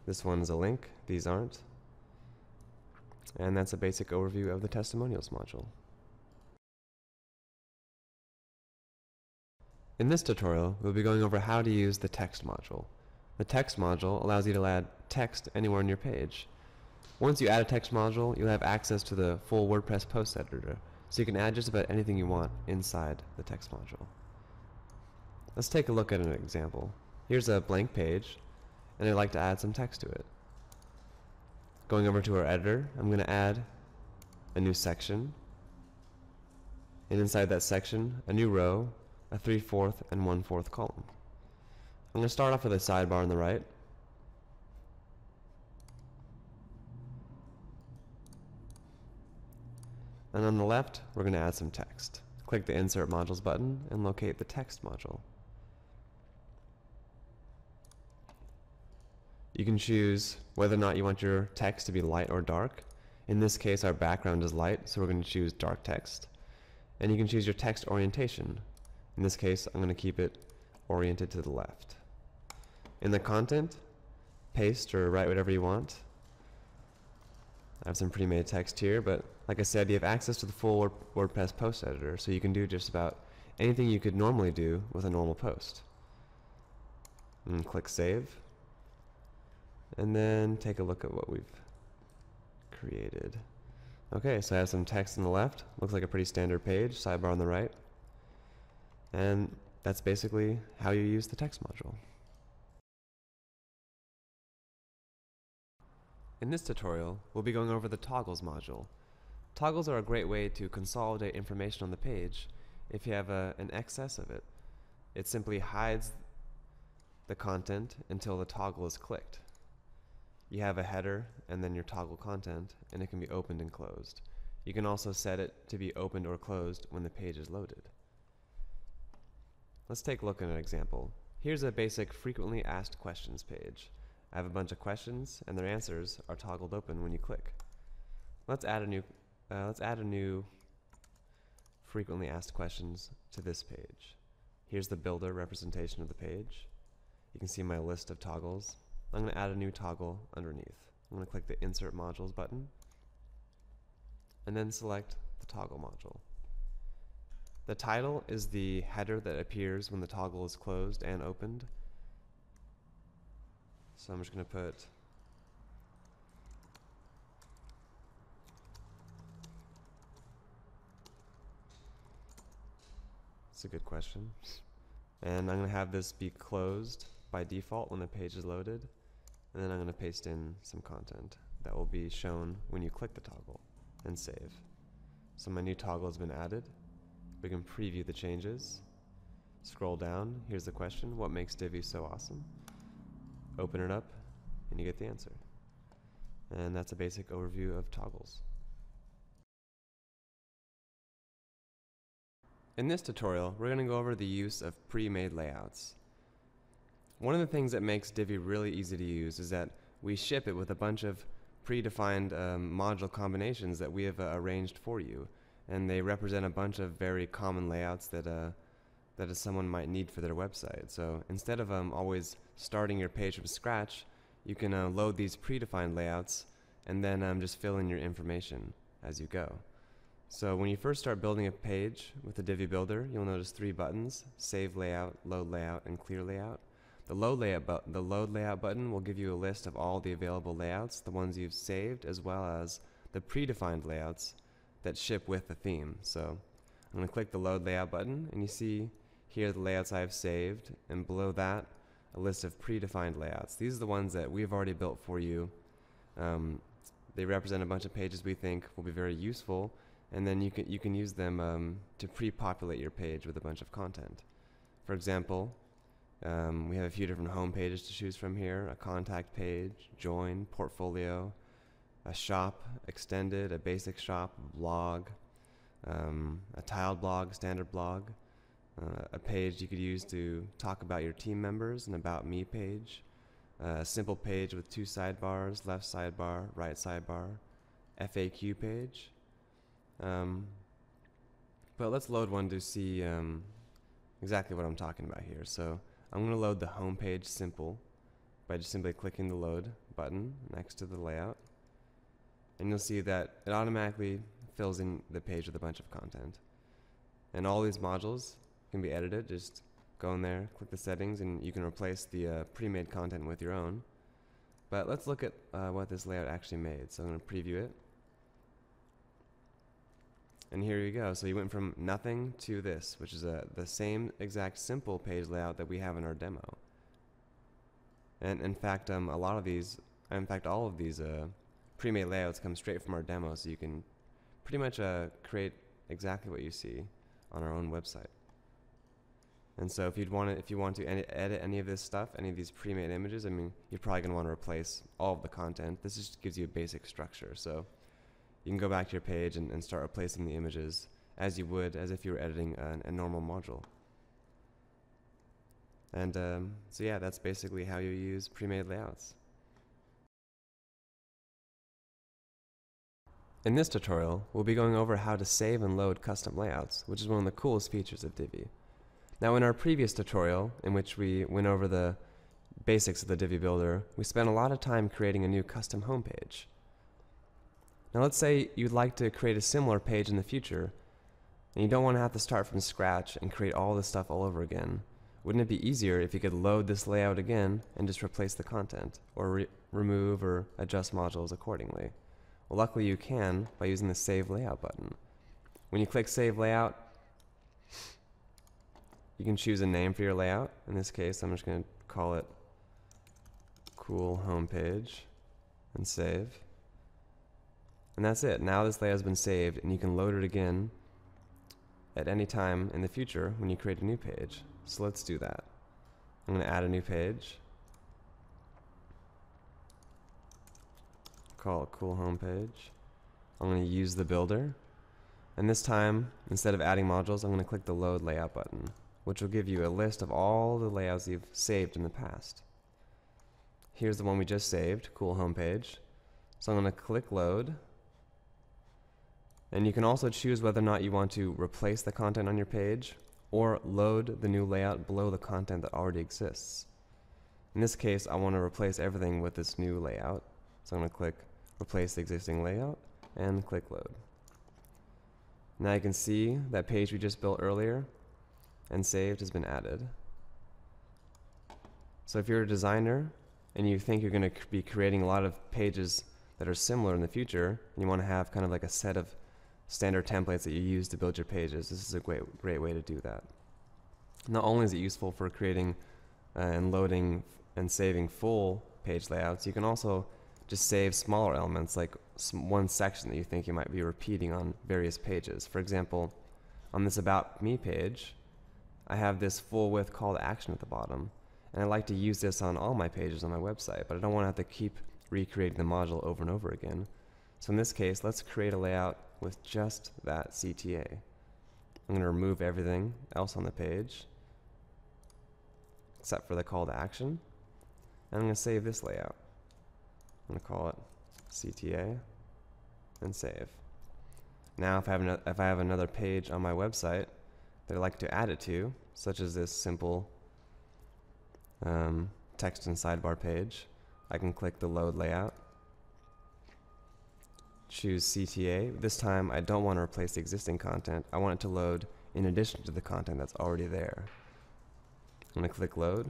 This one's a link. These aren't. And that's a basic overview of the Testimonials module. In this tutorial, we'll be going over how to use the text module. The text module allows you to add text anywhere on your page. Once you add a text module, you'll have access to the full WordPress post editor, so you can add just about anything you want inside the text module. Let's take a look at an example. Here's a blank page, and I'd like to add some text to it. Going over to our editor, I'm going to add a new section, and inside that section, a new row, a 3/4 and 1/4 column. I'm going to start off with a sidebar on the right. And on the left, we're going to add some text. Click the Insert Modules button and locate the text module. You can choose whether or not you want your text to be light or dark. In this case, our background is light, so we're going to choose dark text. And you can choose your text orientation. In this case, I'm going to keep it oriented to the left. In the content, paste or write whatever you want. I have some pre-made text here, but like I said, you have access to the full WordPress post editor, so you can do just about anything you could normally do with a normal post. And click Save. And then take a look at what we've created. Okay, so I have some text on the left. Looks like a pretty standard page, sidebar on the right. And that's basically how you use the text module. In this tutorial, we'll be going over the toggles module. Toggles are a great way to consolidate information on the page if you have an excess of it. It simply hides the content until the toggle is clicked. You have a header and then your toggle content, and it can be opened and closed. You can also set it to be opened or closed when the page is loaded. Let's take a look at an example. Here's a basic frequently asked questions page. I have a bunch of questions, and their answers are toggled open when you click. Let's add a new frequently asked questions to this page. Here's the builder representation of the page. You can see my list of toggles. I'm going to add a new toggle underneath. I'm going to click the Insert Modules button, and then select the toggle module. The title is the header that appears when the toggle is closed and opened. So I'm just going to put it's a good question. And I'm going to have this be closed by default when the page is loaded. And then I'm going to paste in some content that will be shown when you click the toggle and save. So my new toggle has been added. We can preview the changes. Scroll down. Here's the question: what makes Divi so awesome? Open it up, and you get the answer. And that's a basic overview of toggles. In this tutorial, we're going to go over the use of pre-made layouts. One of the things that makes Divi really easy to use is that we ship it with a bunch of predefined module combinations that we have arranged for you, and they represent a bunch of very common layouts that someone might need for their website. So instead of always starting your page from scratch, you can load these predefined layouts and then just fill in your information as you go. So when you first start building a page with the Divi Builder, you'll notice 3 buttons: Save Layout, Load Layout, and Clear Layout. The Load Layout button will give you a list of all the available layouts, the ones you've saved, as well as the predefined layouts that ship with the theme. So I'm going to click the Load Layout button, and you see here the layouts I have saved, and below that a list of predefined layouts. These are the ones that we've already built for you. They represent a bunch of pages we think will be very useful, and then you can use them to pre-populate your page with a bunch of content. For example, we have a few different home pages to choose from here: a contact page, join, portfolio, a shop, extended, a basic shop, blog, a tiled blog, standard blog, a page you could use to talk about your team members, an About Me page, a simple page with 2 sidebars, left sidebar, right sidebar, FAQ page. But let's load one to see exactly what I'm talking about here. So I'm going to load the home page simple by just simply clicking the Load button next to the layout. And you'll see that it automatically fills in the page with a bunch of content. And all these modules can be edited. Just go in there, click the settings, and you can replace the pre-made content with your own. But let's look at what this layout actually made. So I'm going to preview it. And here you go. So you went from nothing to this, which is the same exact simple page layout that we have in our demo. And in fact, all of these pre-made layouts come straight from our demo, so you can pretty much create exactly what you see on our own website. And so if you want to edit any of this stuff, any of these pre-made images, I mean, you're probably going to want to replace all of the content. This just gives you a basic structure. So you can go back to your page and start replacing the images as you would as if you were editing a normal module. And so yeah, that's basically how you use pre-made layouts. In this tutorial, we'll be going over how to save and load custom layouts, which is one of the coolest features of Divi. Now, in our previous tutorial, in which we went over the basics of the Divi Builder, we spent a lot of time creating a new custom homepage. Now let's say you'd like to create a similar page in the future, and you don't want to have to start from scratch and create all this stuff all over again. Wouldn't it be easier if you could load this layout again and just replace the content, or remove or adjust modules accordingly? Well, luckily you can by using the Save Layout button. When you click Save Layout, you can choose a name for your layout. In this case, I'm just going to call it Cool Homepage. and save. And that's it. Now this layout has been saved, and you can load it again at any time in the future when you create a new page. So let's do that. I'm going to add a new page. Call it cool home page. I'm going to use the builder. And this time, instead of adding modules, I'm going to click the load layout button, which will give you a list of all the layouts you've saved in the past. Here's the one we just saved, cool home page. So I'm going to click load. And you can also choose whether or not you want to replace the content on your page or load the new layout below the content that already exists. In this case, I want to replace everything with this new layout. So I'm going to click replace the existing layout and click load. Now you can see that page we just built earlier and saved has been added. So if you're a designer and you think you're going to be creating a lot of pages that are similar in the future, and you want to have kind of like a set of standard templates that you use to build your pages, this is a great way to do that. Not only is it useful for creating and loading and saving full page layouts, you can also just save smaller elements, like one section that you think you might be repeating on various pages. For example, on this About Me page, I have this full width call to action at the bottom, and I like to use this on all my pages on my website, but I don't want to have to keep recreating the module over and over again. So in this case, let's create a layout with just that CTA. I'm going to remove everything else on the page except for the call to action, and I'm going to save this layout. I'm going to call it CTA and save. Now if I have another page on my website that I'd like to add it to, such as this simple text and sidebar page, I can click the load layout, choose CTA. This time I don't want to replace the existing content. I want it to load in addition to the content that's already there. I'm going to click load.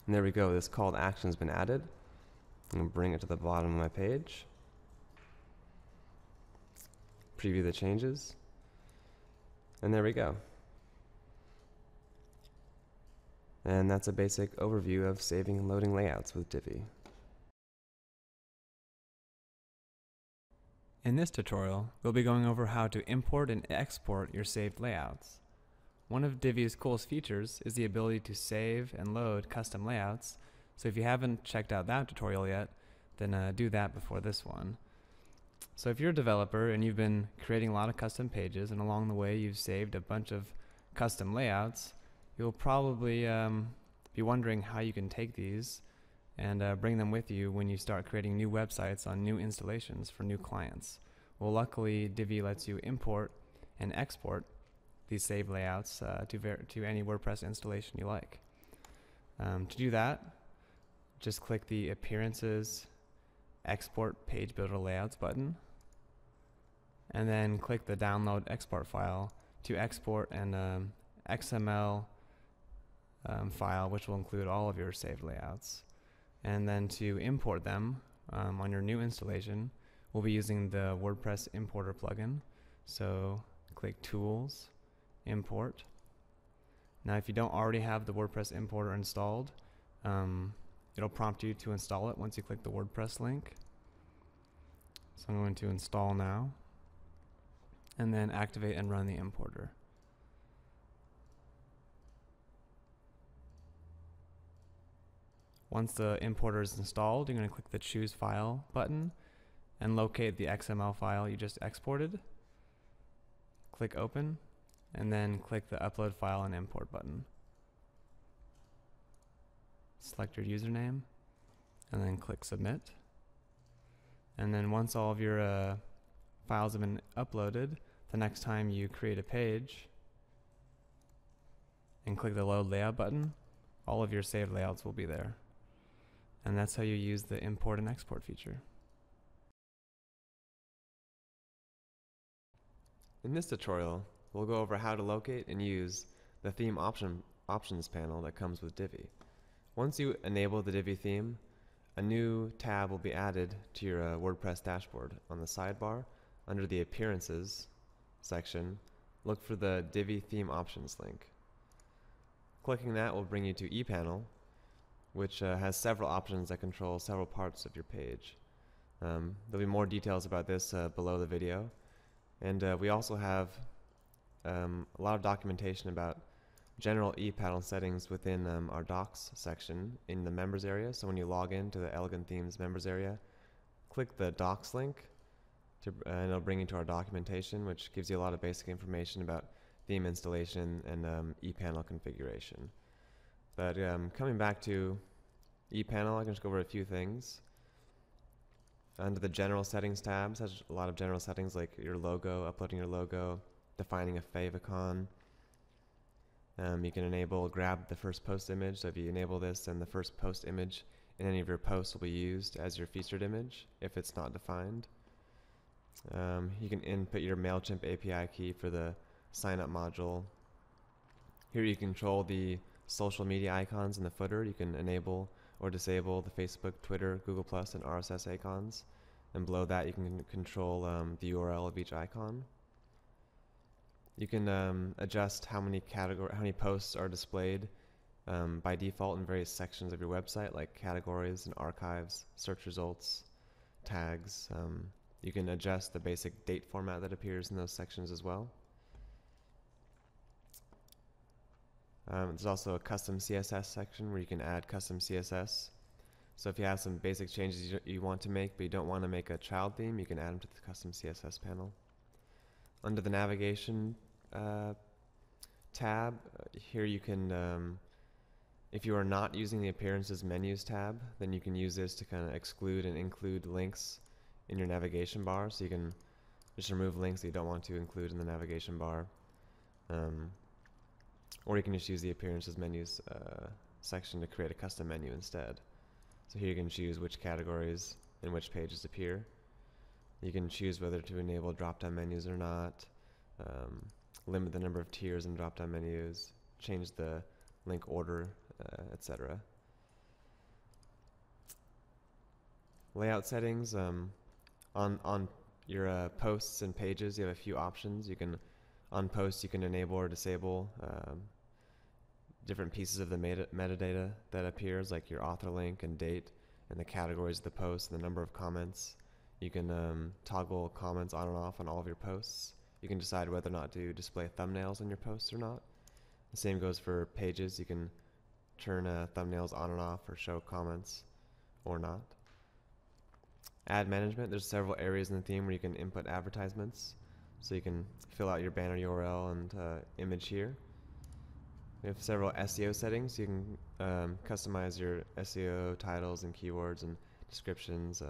And there we go. This call to action has been added. I'm going to bring it to the bottom of my page. Preview the changes. And there we go. And that's a basic overview of saving and loading layouts with Divi. In this tutorial, we'll be going over how to import and export your saved layouts. One of Divi's coolest features is the ability to save and load custom layouts, so if you haven't checked out that tutorial yet, then do that before this one. So if you're a developer and you've been creating a lot of custom pages, and along the way you've saved a bunch of custom layouts, you'll probably be wondering how you can take these and bring them with you when you start creating new websites on new installations for new clients. Well, luckily Divi lets you import and export these saved layouts to any WordPress installation you like. To do that, just click the Appearances, Export Page Builder Layouts button, and then click the Download Export file to export an XML file, which will include all of your saved layouts. And then to import them on your new installation, we'll be using the WordPress importer plugin. So click Tools, Import. Now if you don't already have the WordPress importer installed, it'll prompt you to install it once you click the WordPress link. So I'm going to install now, and then activate and run the importer. Once the importer is installed, you're going to click the Choose File button and locate the XML file you just exported. Click Open, and then click the Upload File and Import button. Select your username, and then click Submit. And then once all of your files have been uploaded, the next time you create a page and click the Load Layout button, all of your saved layouts will be there. And that's how you use the import and export feature. In this tutorial, we'll go over how to locate and use the theme options panel that comes with Divi. Once you enable the Divi theme, a new tab will be added to your WordPress dashboard. On the sidebar, under the Appearances section, look for the Divi theme options link. Clicking that will bring you to ePanel, which has several options that control several parts of your page. There'll be more details about this below the video. And we also have a lot of documentation about general ePanel settings within our docs section in the members area. So when you log into the Elegant Themes members area, click the docs link and it'll bring you to our documentation, which gives you a lot of basic information about theme installation and ePanel configuration. But coming back to ePanel, I can just go over a few things. Under the General Settings tab, it has a lot of general settings like your logo, uploading your logo, defining a favicon. You can enable grab the first post image. So if you enable this, then the first post image in any of your posts will be used as your featured image if it's not defined. You can input your MailChimp API key for the sign-up module. Here you control the social media icons in the footer. You can enable or disable the Facebook, Twitter, Google+, and RSS icons. And below that, you can control the URL of each icon. You can adjust how many posts are displayed by default in various sections of your website, like categories and archives, search results, tags. You can adjust the basic date format that appears in those sections as well. There's also a custom CSS section where you can add custom CSS. So if you have some basic changes you want to make, but you don't want to make a child theme, you can add them to the custom CSS panel. Under the navigation tab, here you can, if you are not using the Appearances Menus tab, then you can use this to kind of exclude and include links in your navigation bar. So you can just remove links that you don't want to include in the navigation bar. Or you can just use the Appearances Menus section to create a custom menu instead. So here you can choose which categories and which pages appear. You can choose whether to enable drop-down menus or not, limit the number of tiers in drop-down menus, change the link order, etc. Layout settings. On your posts and pages, you have a few options. You can, on posts, you can enable or disable different pieces of the metadata that appears, like your author link and date, and the categories of the post, and the number of comments. You can toggle comments on and off on all of your posts. You can decide whether or not to display thumbnails on your posts or not. The same goes for pages. You can turn thumbnails on and off or show comments or not. Ad management. There's several areas in the theme where you can input advertisements. So you can fill out your banner URL and image here. We have several SEO settings. You can customize your SEO titles and keywords and descriptions,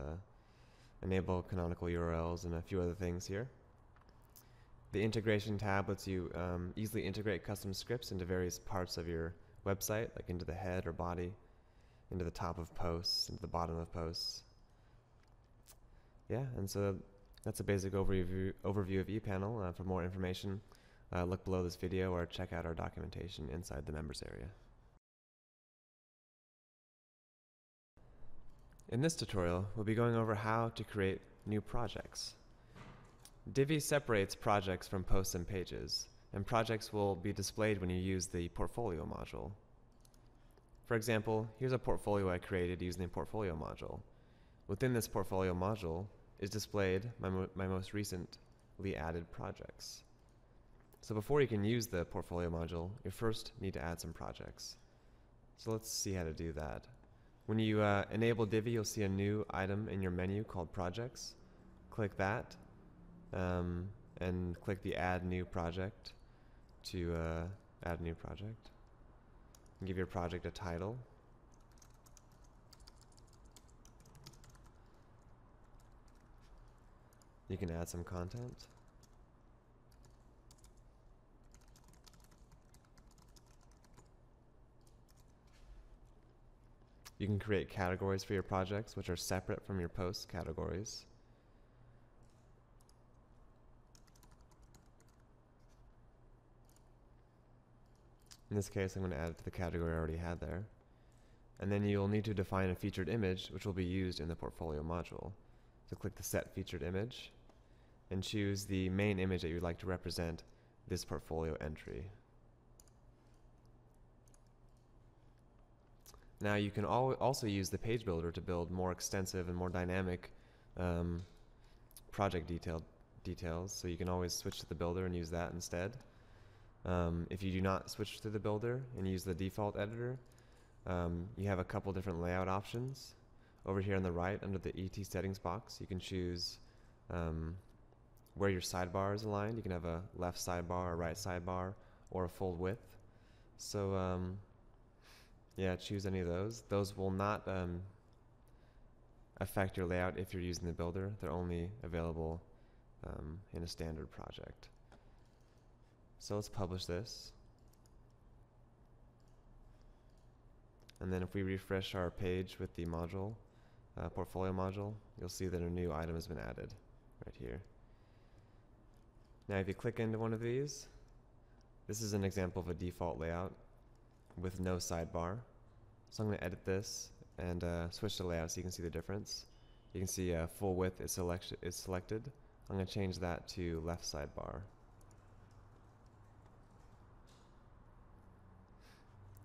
enable canonical URLs, and a few other things here. The integration tab lets you easily integrate custom scripts into various parts of your website, like into the head or body, into the top of posts, into the bottom of posts. Yeah, and so that's a basic overview of ePanel. For more information, look below this video or check out our documentation inside the members area. In this tutorial, we'll be going over how to create new projects. Divi separates projects from posts and pages, and projects will be displayed when you use the portfolio module. For example, here's a portfolio I created using the portfolio module. Within this portfolio module is displayed my most recently added projects. So before you can use the portfolio module, you first need to add some projects. So let's see how to do that. When you enable Divi, you'll see a new item in your menu called Projects. Click that, and click the Add New Project to add a new project. And give your project a title. You can add some content. You can create categories for your projects, which are separate from your posts categories. In this case, I'm going to add it to the category I already had there. And then you'll need to define a featured image, which will be used in the portfolio module. So click the Set Featured Image, and choose the main image that you'd like to represent this portfolio entry. Now you can also use the page builder to build more extensive and more dynamic project details. So you can always switch to the builder and use that instead. If you do not switch to the builder and use the default editor, you have a couple different layout options. Over here on the right, under the ET settings box, you can choose where your sidebar is aligned. You can have a left sidebar, a right sidebar, or a full width. So yeah, choose any of those. Those will not affect your layout if you're using the builder. They're only available in a standard project. So let's publish this. And then if we refresh our page with the module, portfolio module, you'll see that a new item has been added right here. Now if you click into one of these, this is an example of a default layout with no sidebar. So I'm going to edit this and switch the layout so you can see the difference. You can see full width is selected. I'm going to change that to left sidebar.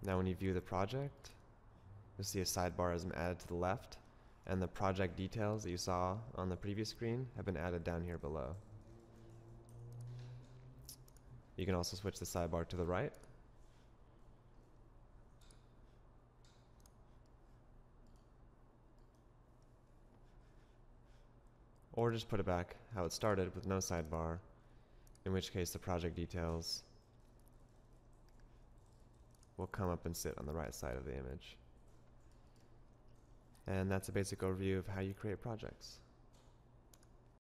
Now when you view the project, you'll see a sidebar has been added to the left, and the project details that you saw on the previous screen have been added down here below. You can also switch the sidebar to the right. Or just put it back how it started with no sidebar, in which case the project details will come up and sit on the right side of the image. And that's a basic overview of how you create projects.